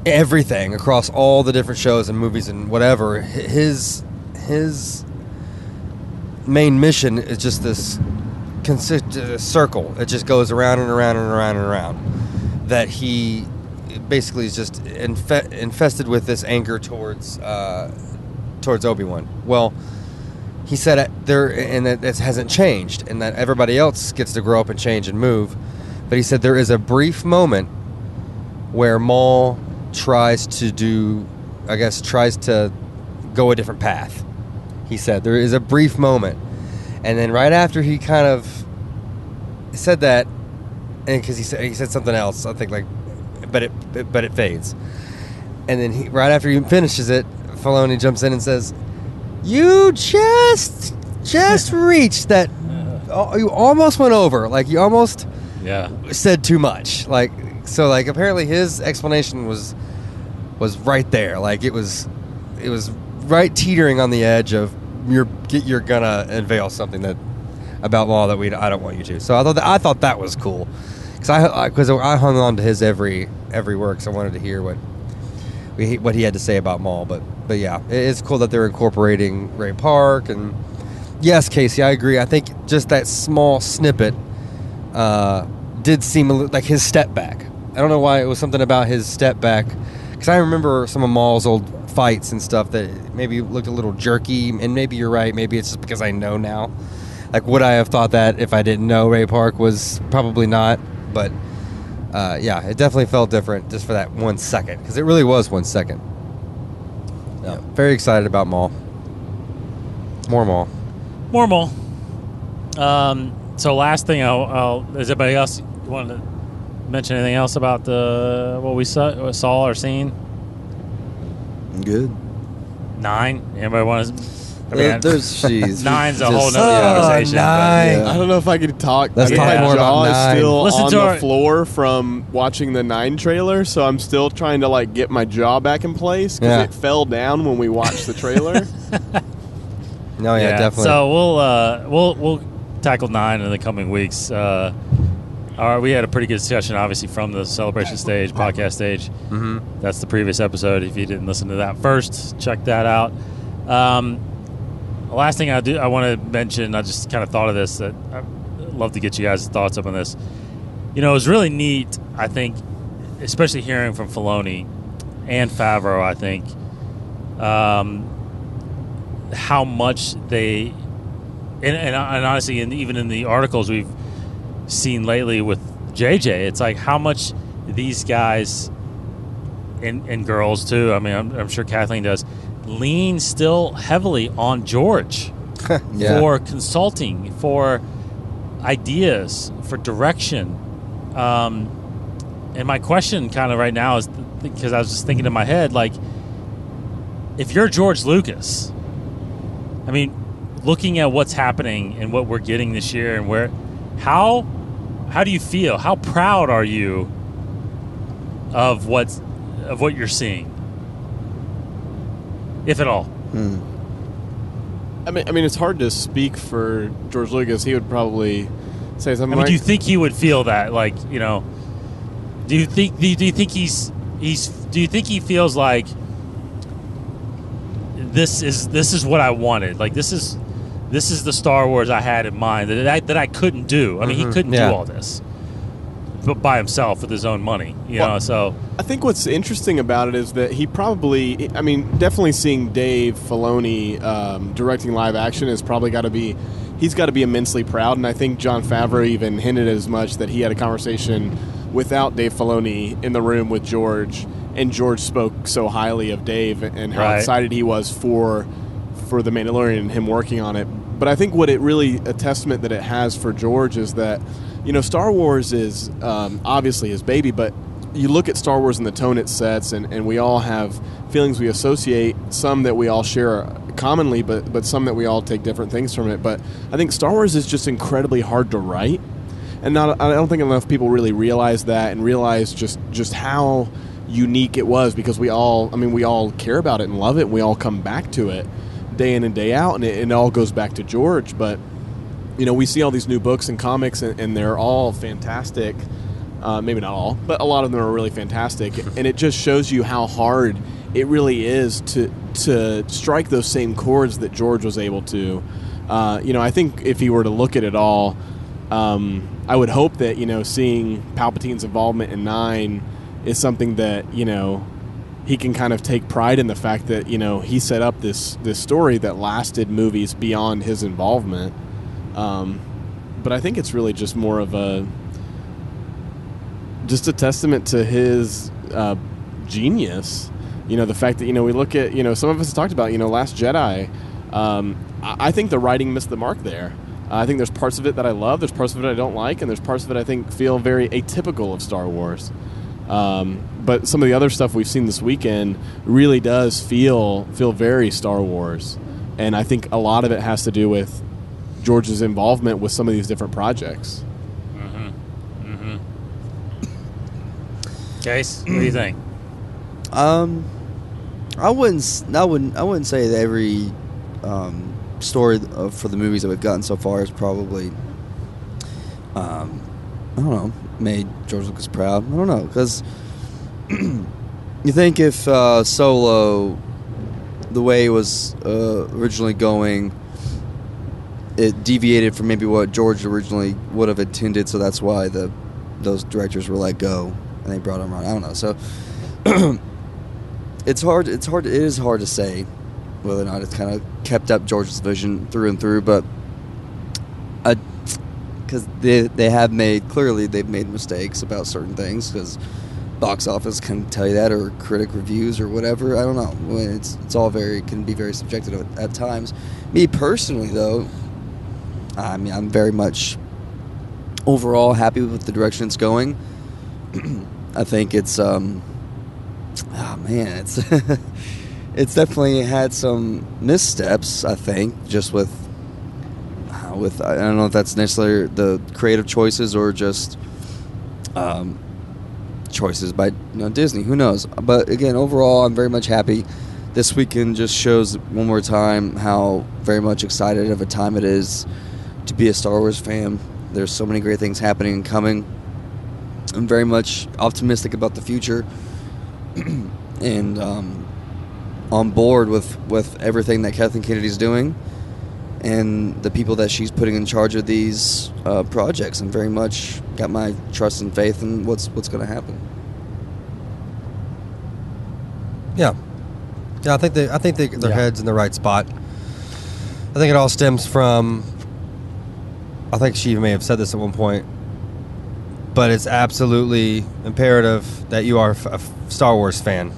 everything across all the different shows and movies and whatever. His main mission is just this circle. It just goes around and around and around and around. That he basically is just infested with this anger towards Obi-Wan. Well, he said and that it hasn't changed, and that everybody else gets to grow up and change and move. But he said there is a brief moment where Maul tries to go a different path. He said there is a brief moment, and then right after he kind of said that, and because he said something else, I think, like, but it fades, and then right after he finishes it, Filoni jumps in and says, "You just reached that. You almost went over. Like, you almost said too much. Like, so, like, apparently his explanation was right there. Like, it was right teetering on the edge of you're gonna unveil something about Maul that I don't want you to. So I thought that was cool, because I hung on to his every work, so I wanted to hear what he had to say about Maul. But yeah, it's cool that they're incorporating Ray Park. And yes, Casey, I agree. I think just that small snippet did seem like his step back. I don't know why it was something about his step back, because I remember some of Maul's old fights and stuff that maybe looked a little jerky, and maybe you're right. Maybe it's just because I know now. Like, would I have thought that if I didn't know Ray Park? Was probably not. But yeah, it definitely felt different just for that 1 second, because it really was 1 second. Yeah, very excited about Maul. More Maul. So last thing, is anybody else want to mention anything else about what we saw or seen? Good. 9. Anybody want to? Nine's a whole nother conversation. 9. I don't know if I could talk. Let's talk my more about jaw 9. is still Listen on to the floor from watching the 9 trailer, so I'm still trying to like get my jaw back in place because it fell down when we watched the trailer. No, yeah, definitely. So we'll tackle 9 in the coming weeks. We had a pretty good discussion, obviously, from the Celebration stage, podcast stage. Mm-hmm. That's the previous episode. If you didn't listen to that first, check that out. The last thing I want to mention, I just kind of thought of this, that I'd love to get you guys' thoughts up on this. You know, it was really neat, I think, especially hearing from Filoni and Favreau, I think, how much they, and honestly, and even in the articles we've seen lately with JJ, it's like how much these guys and girls too, I mean, I'm sure Kathleen does, lean still heavily on George for consulting, for ideas, for direction. And my question kind of right now is, because I was just thinking in my head, like, if you're George Lucas, I mean, looking at what's happening and what we're getting this year and how do you feel? How proud are you of what you're seeing? If at all. I mean, it's hard to speak for George Lucas. He would probably say something. I mean, do you think he would feel that? Like, you know, do you think he feels like this is what I wanted? Like, this is the Star Wars I had in mind that I couldn't do. I mean, he couldn't do all this, but by himself with his own money, you know. So I think what's interesting about it is that he probably, I mean, definitely seeing Dave Filoni directing live action is probably he's got to be immensely proud. And I think Jon Favreau even hinted as much, that he had a conversation without Dave Filoni in the room with George, and George spoke so highly of Dave and how excited he was for The Mandalorian and him working on it. But I think what it really, a testament that it has for George is that, you know, Star Wars is obviously his baby, but you look at Star Wars and the tone it sets, and we all have feelings we associate, some that we all share commonly, but some that we all take different things from it. But I think Star Wars is just incredibly hard to write, and I don't think enough people really realize that, and realize just how unique it was, because we all care about it and love it, and we all come back to it day in and day out, and it all goes back to George. But, you know, we see all these new books and comics, and they're all fantastic. Maybe not all, but a lot of them are really fantastic. And it just shows you how hard it really is to strike those same chords that George was able to. You know, I think if he were to look at it all, I would hope that, you know, seeing Palpatine's involvement in 9 is something that, you know, he can kind of take pride in the fact that, you know, he set up this story that lasted movies beyond his involvement. But I think it's really just more of a testament to his genius. You know, the fact that, you know, we look at, you know, some of us talked about, you know, Last Jedi. I think the writing missed the mark there. I think there's parts of it that I love, there's parts of it I don't like, and there's parts of it I think feel very atypical of Star Wars. But some of the other stuff we've seen this weekend really does feel very Star Wars. And I think a lot of it has to do with George's involvement with some of these different projects. Case, what do you think? I wouldn't say that every story for the movies that we've gotten so far is probably I don't know, made George Lucas proud. I don't know, because you You think if Solo, the way it was originally going, it deviated from maybe what George originally would have intended, so that's why those directors were let go and they brought him on. I don't know. So it is hard to say whether or not it's kind of kept up George's vision through and through, but because they've made mistakes about certain things, because box office can tell you that, or critic reviews or whatever. I don't know. It's all can be very subjective at times. Me personally, though, I mean, I'm very much overall happy with the direction it's going. I think it's it's definitely had some missteps, I think, just with I don't know if that's necessarily the creative choices or just choices by Disney. Who knows? But again, overall, I'm very much happy. This weekend just shows one more time how very much excited of a time it is to be a Star Wars fan. There's so many great things happening and coming. I'm very much optimistic about the future and on board with everything that Kathleen Kennedy's doing and the people that she's putting in charge of these projects. I'm very much got my trust and faith in what's going to happen. Yeah, I think their head's in the right spot. I think it all stems from, I think she may have said this at one point, but it's absolutely imperative that you are a Star Wars fan,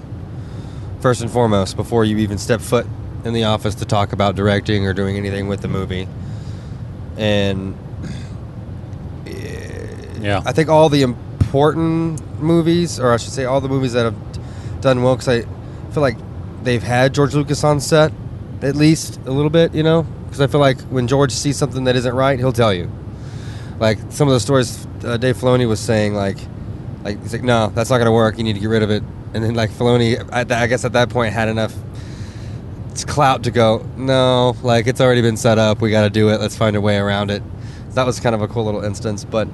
first and foremost, before you even step foot in the office to talk about directing or doing anything with the movie. And I think all the important movies, or I should say all the movies that have done well, because I feel like they've had George Lucas on set at least a little bit, because I feel like when George sees something that isn't right, he'll tell you. Like some of the stories Dave Filoni was saying, like he's like, no, that's not going to work, you need to get rid of it. And then like Filoni, I guess at that point had enough clout to go, no, like it's already been set up, we got to do it, let's find a way around it. That was kind of a cool little instance. But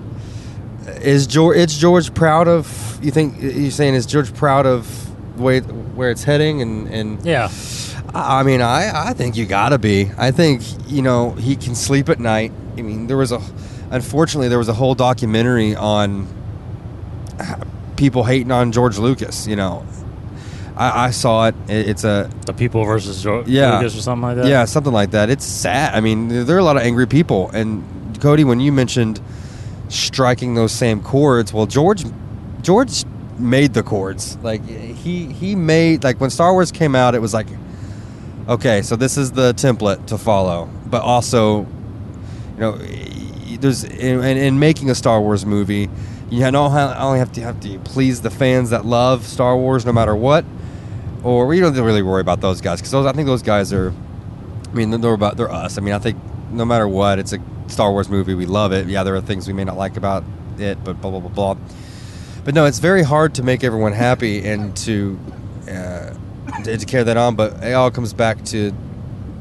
is George proud of, you're saying, is George proud of where it's heading? And yeah, I mean, I think you gotta be. I think he can sleep at night. I mean, unfortunately there was a whole documentary on people hating on George Lucas. I saw it. It's The People versus Lucas or something like that. Yeah, something like that. It's sad. I mean, there are a lot of angry people. And Cody, when you mentioned striking those same chords, well, George made the chords. Like he made, like when Star Wars came out, it was like, okay, so this is the template to follow. But also, there's in making a Star Wars movie, you only have to please the fans that love Star Wars no matter what. Or we don't really worry about those guys, because I think those guys are, I mean, they're us. I mean, I think no matter what, it's a Star Wars movie. We love it. Yeah, there are things we may not like about it, but blah, blah, blah, blah. But no, it's very hard to make everyone happy and to carry that on. But it all comes back to,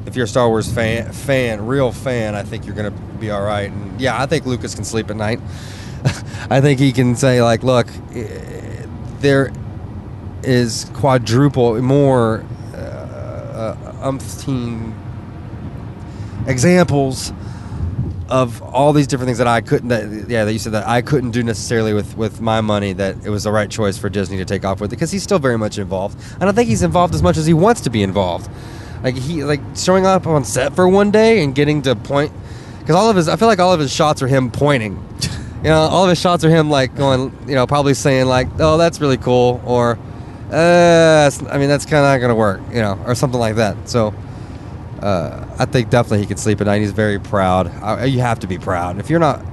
if you're a Star Wars real fan, I think you're going to be all right. And yeah, I think Lucas can sleep at night. I think he can say, like, look, there is quadruple more umpteen examples of all these different things that I couldn't, that you said that I couldn't do necessarily with my money, that it was the right choice for Disney to take off with it, because he's still very much involved. And I think he's involved as much as he wants to be involved. Like showing up on set for one day and getting to point, because I feel like all of his shots are him pointing. All of his shots are him like going, probably saying like, oh, that's really cool, or that's kind of not going to work, or something like that. So I think definitely he can sleep at night. He's very proud. You have to be proud. If you're not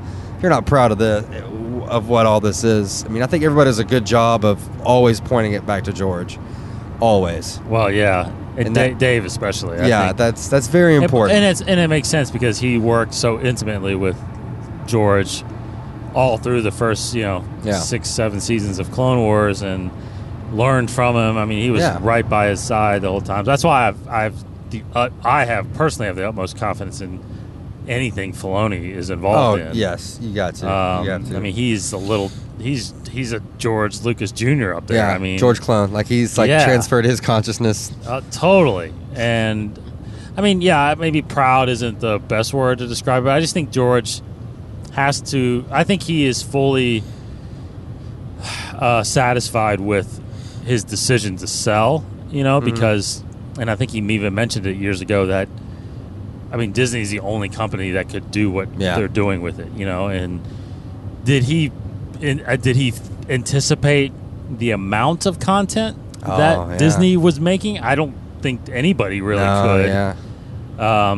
proud of what all this is, I mean, I think everybody does a good job of always pointing it back to George. Always. Well, yeah. And Dave especially. I think. That's very important. And it makes sense, because he worked so intimately with George all through the first 6-7 seasons of Clone Wars, and learned from him. I mean, he was right by his side the whole time. That's why I personally have the utmost confidence in anything Filoni is involved in. Yes, you got to. I mean, he's a little he's a George Lucas Jr. up there. Yeah, I mean, George clone. Like he's like transferred his consciousness. Totally. And I mean, yeah, maybe proud isn't the best word to describe it. I just think George has to. I think he is fully satisfied with his decision to sell. Because, and I think he even mentioned it years ago that, I mean, Disney's the only company that could do what they're doing with it. And did he anticipate the amount of content that Disney was making? I don't think anybody really could. Yeah. I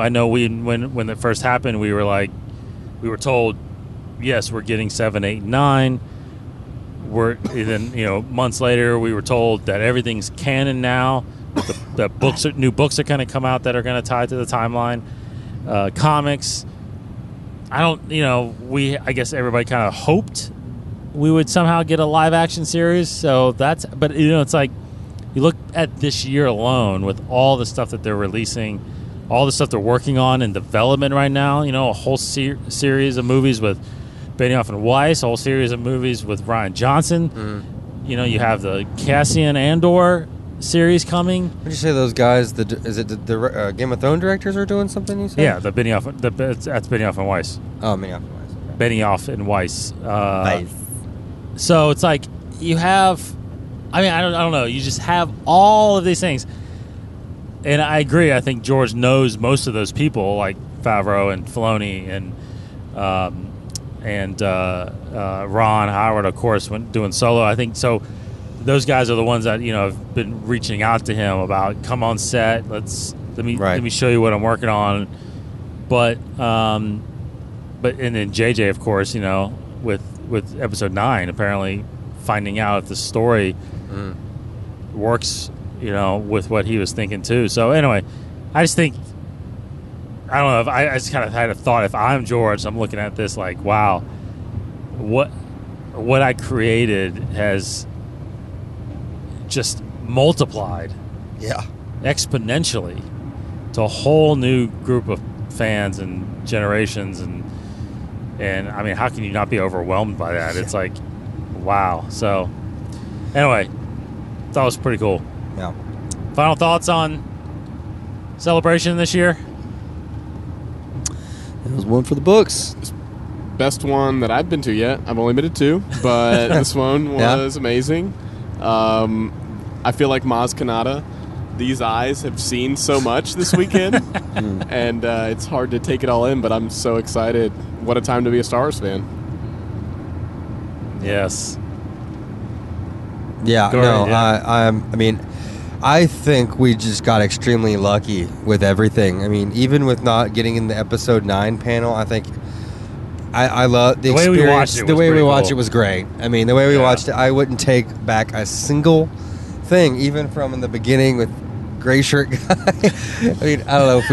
know when it first happened, we were told, yes, we're getting 7, 8, 9. Months later, we were told that everything's canon now. That new books are going to come out that are going to tie to the timeline. Comics. I guess everybody kind of hoped we would somehow get a live action series. So but it's like, you look at this year alone with all the stuff that they're releasing, all the stuff they're working on in development right now, a whole series of movies with Benioff and Weiss, a whole series of movies with Rian Johnson. You have the Cassian Andor series coming. What did you say those guys, is it the Game of Thrones directors are doing something, you said? Yeah, that's Benioff and Weiss. Oh, Benioff and Weiss. Okay. Benioff and Weiss. Nice. So it's like you have, I mean, I don't know. You just have all of these things. And I agree. I think George knows most of those people, like Favreau and Filoni and Ron Howard, of course, when doing Solo. I think so. Those guys are the ones that have been reaching out to him about, come on set. Let me show you what I'm working on. But and then JJ, of course, with episode 9, apparently finding out if the story works, with what he was thinking too. So anyway, I just think, I don't know, if I just kind of had a thought, if I'm George, I'm looking at this like, wow, what I created has just multiplied exponentially to a whole new group of fans and generations, and I mean, how can you not be overwhelmed by that? It's like, wow. So anyway, thought it was pretty cool. Yeah. Final thoughts on Celebration this year? It was one for the books. Best one that I've been to yet. I've only been to 2, but this one was amazing. I feel like Maz Kanata, these eyes have seen so much this weekend, and it's hard to take it all in, but I'm so excited. What a time to be a Star Wars fan. Yes. Yeah, I think we just got extremely lucky with everything. I mean, even with not getting in the episode 9 panel, I think I love the experience. Way we watched it. The way we watched it was great. I mean, the way we watched it, I wouldn't take back a single thing, even from in the beginning with gray shirt guy. I mean, I don't know if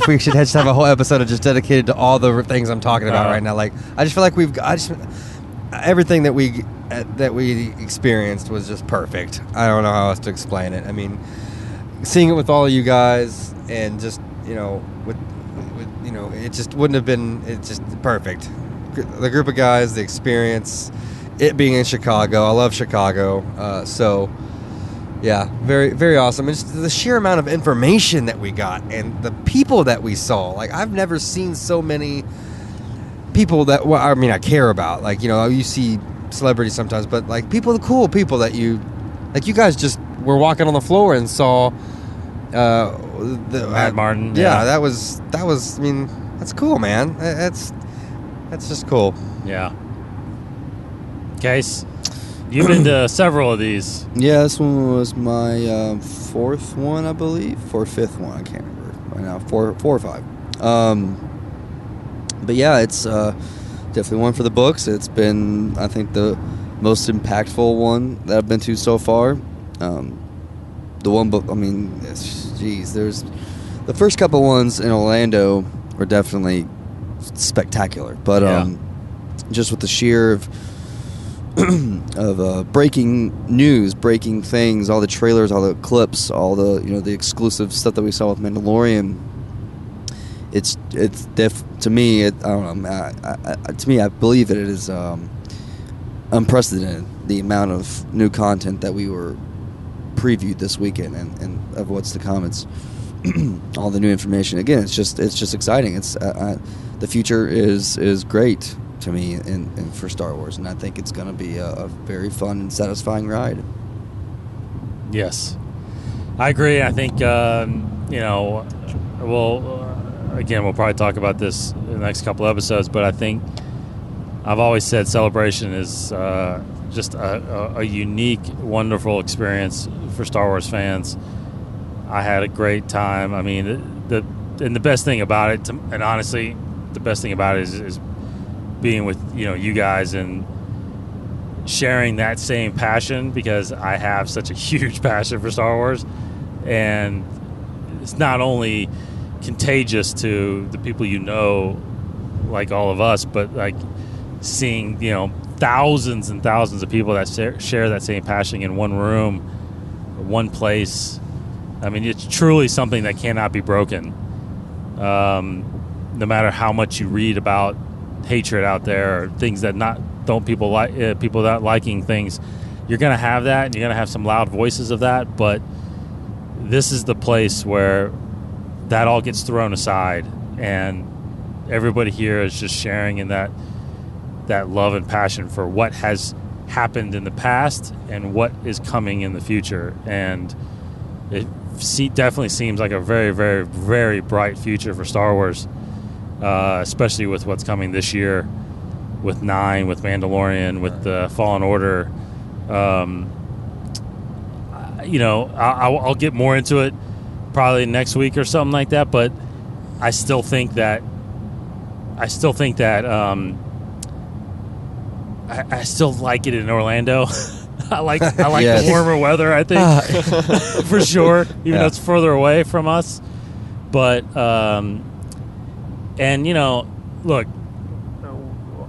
we should just have a whole episode just dedicated to all the things I'm talking about right now. Like, I just feel like everything that we experienced was just perfect. I don't know how else to explain it. I mean, seeing it with all of you guys and just it just wouldn't have been. It's just perfect. The group of guys, the experience, it being in Chicago. I love Chicago. So yeah, very, very awesome. And just the sheer amount of information that we got and the people that we saw. Like, I've never seen so many people that, well, I mean, I care about. Like, you see celebrities sometimes, but like the cool people that you guys just were walking on the floor and saw Matt Martin. Yeah, that was. I mean, that's cool, man. That's just cool. Yeah. Case, you've been to several of these. Yeah, this one was my fourth one, I believe, or fifth one. I can't remember right now. Four or 5. But yeah, it's definitely one for the books. It's been, I think, the most impactful one that I've been to so far. The one, I mean, there's the first couple ones in Orlando were definitely spectacular, but just with the sheer of breaking news, breaking things, all the trailers, all the clips, all the the exclusive stuff that we saw with Mandalorian. To me, I believe that it is unprecedented, the amount of new content that we were previewed this weekend and of what's to come. It's all the new information. Again, it's just exciting. It's the future is great to me and for Star Wars, and I think it's going to be a very fun and satisfying ride. Yes, I agree. I think we'll probably talk about this in the next couple of episodes, but I think I've always said Celebration is just a unique, wonderful experience for Star Wars fans. I had a great time. I mean, the best thing about it, and honestly, the best thing about it is being with you guys and sharing that same passion, because I have such a huge passion for Star Wars, and it's not only contagious to the people like all of us, but like seeing thousands and thousands of people that share that same passion in one room, one place. I mean, it's truly something that cannot be broken. No matter how much you read about hatred out there, or things that people not liking things, you're gonna have that, and you're gonna have some loud voices of that. But this is the place where that all gets thrown aside, and everybody here is just sharing in that love and passion for what has happened in the past and what is coming in the future. And it definitely seems like a very, very, very bright future for Star Wars, especially with what's coming this year with 9, with Mandalorian, with the Fallen Order. I'll get more into it probably next week or something like that, but I still think that I still like it in Orlando. I like Yes. the warmer weather, I think, for sure, even though it's further away from us. But look,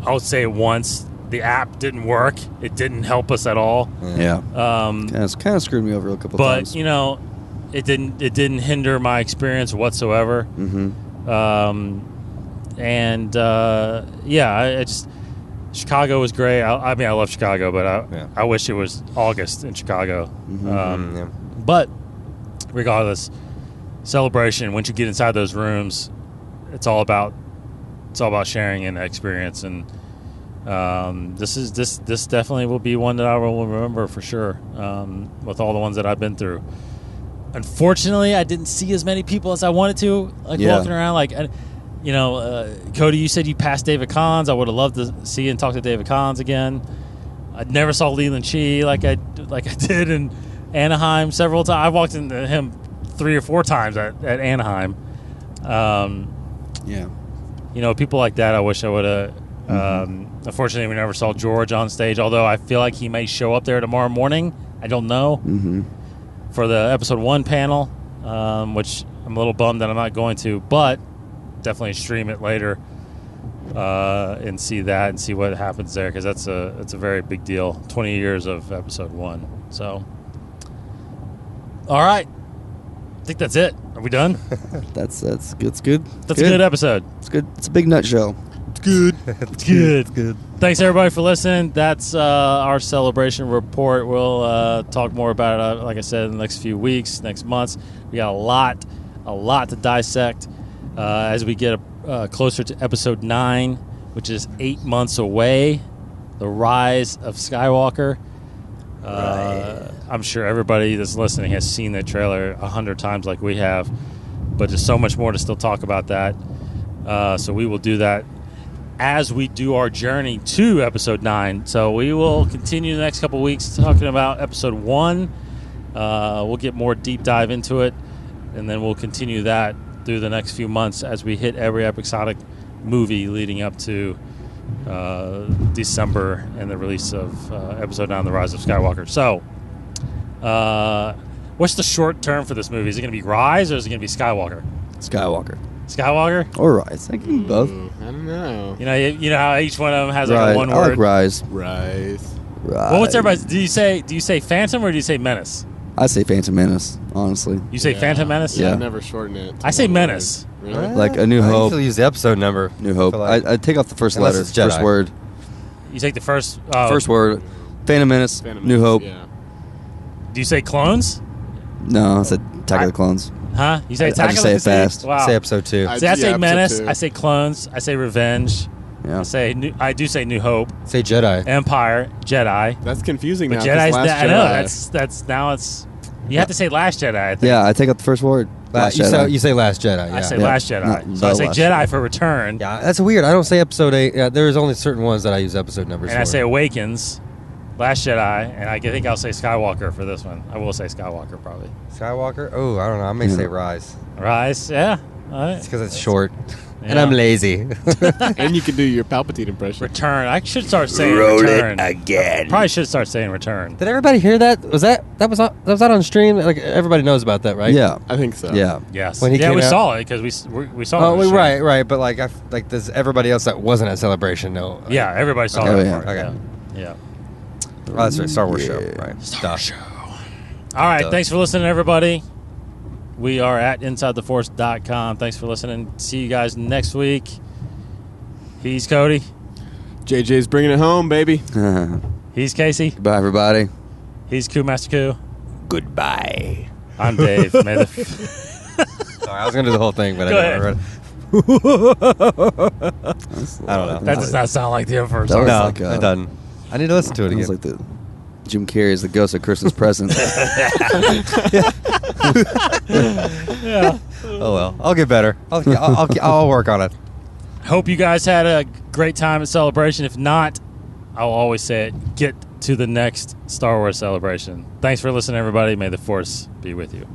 I'll say it once: the app didn't work. It didn't help us at all. Yeah. Kind of screwed me over a couple times. But it didn't hinder my experience whatsoever. Mm-hmm. I just, Chicago was great. I mean, I love Chicago, but I wish it was August in Chicago. Mm-hmm. But regardless, Celebration, once you get inside those rooms, it's all about sharing an experience, and this definitely will be one that I will remember for sure, with all the ones that I've been through. Unfortunately, I didn't see as many people as I wanted to, walking around. Cody, you said you passed David Kahns. I would have loved to see and talk to David Kahns again. I never saw Leland Chee like I did in Anaheim several times. I walked into him 3 or 4 times at Anaheim. People like that I wish I would have. Unfortunately, we never saw George on stage, although I feel like he may show up there tomorrow morning. I don't know. Mm-hmm. For the episode 1 panel, which I'm a little bummed that I'm not going to, but definitely stream it later and see that and see what happens there, because it's a very big deal. 20 years of episode 1. So, all right, I think that's it. Are we done? That's good. It's good. That's a good episode. It's good. It's a big nutshell. It's good. It's good. It's good. Thanks everybody for listening. That's our Celebration report. We'll talk more about it, like I said, in the next few weeks, next months. We got a lot to dissect as we get closer to episode 9, which is 8 months away. The Rise of Skywalker. I'm sure everybody that's listening has seen the trailer 100 times like we have, but there's so much more to still talk about that. So we will do that as we do our journey to episode 9. So we will continue the next couple of weeks talking about episode 1. We'll get more deep dive into it, and then we'll continue that through the next few months as we hit every episodic movie leading up to December and the release of episode 9, The Rise of Skywalker. So what's the short term for this movie? Is it going to be Rise or is it going to be Skywalker? Skywalker? Or Rise. I can do both. I don't know. You know how each one of them has Rise. like a one I word. like Rise. Rise. Well, what's everybody's? Do you say Phantom or do you say Menace? I say Phantom Menace, honestly. You say Phantom Menace? Yeah. I never shorten it. I say Menace. Really? Like A New I Hope. usually use the episode number. New Hope. For like- I take off the first Unless letter, it's Jedi. first word. You take the first. First word. Phantom Menace. Phantom New Menace, Hope. Yeah. Do you say clones? No, I said Attack of the Clones. Huh? You say I Attack just of say the it fast. Wow. Say episode 2. See, I Yeah, say episode Menace. 2. I say clones. I say Revenge. Yeah. I do say New Hope. Say Jedi. Empire. Jedi. That's confusing But now. 'cause Jedi's. Last I know. Jedi- That's now it's. You have to say Last Jedi. I think. Yeah, I take out the first word. Last Jedi. You say Last Jedi. Yeah. I say Yeah. Last Jedi. Not So I the say Last Jedi Jedi. for Return. Yeah, that's weird. I don't say episode 8. Yeah, there's only certain ones that I use episode numbers And for. I say Awakens. Last Jedi, and I think I'll say Skywalker for this one. I will say Skywalker probably. Skywalker? Oh, I don't know. I may say Rise. Rise, yeah. All right. It's because it's short. And Yeah. I'm lazy. And you can do your Palpatine impression. Return. I should start saying Return. again. Probably should start saying Return. Did everybody hear that? Was that was on stream? Like everybody knows about that, right? Yeah. I think so. Yeah. Yes. When he yeah, came we out- saw it because we saw it. Oh, on the stream. right. But like, does everybody else that wasn't at Celebration know? Yeah, everybody saw Okay. that Oh, yeah. part. Okay. Yeah. Oh, that's right. Star Wars show. Yeah. Right. Star Duh. Show. All right. Duh. Thanks for listening, everybody. We are at InsideTheForce.com. Thanks for listening. See you guys next week. He's Cody. JJ's bringing it home, baby. He's Casey. Goodbye, everybody. He's Koo Master Koo. Goodbye. I'm Dave. May the Sorry, I was gonna do the whole thing, but Go I didn't. I don't know. That does not sound like the Emperor. That was No, like, it doesn't. I need to listen to it It again. was like the Jim Carrey is the ghost of Christmas present. Yeah. Oh well, I'll get better. I'll work on it. Hope you guys had a great time at Celebration. If not, I'll always say it. Get to the next Star Wars Celebration. Thanks for listening, everybody. May the Force be with you.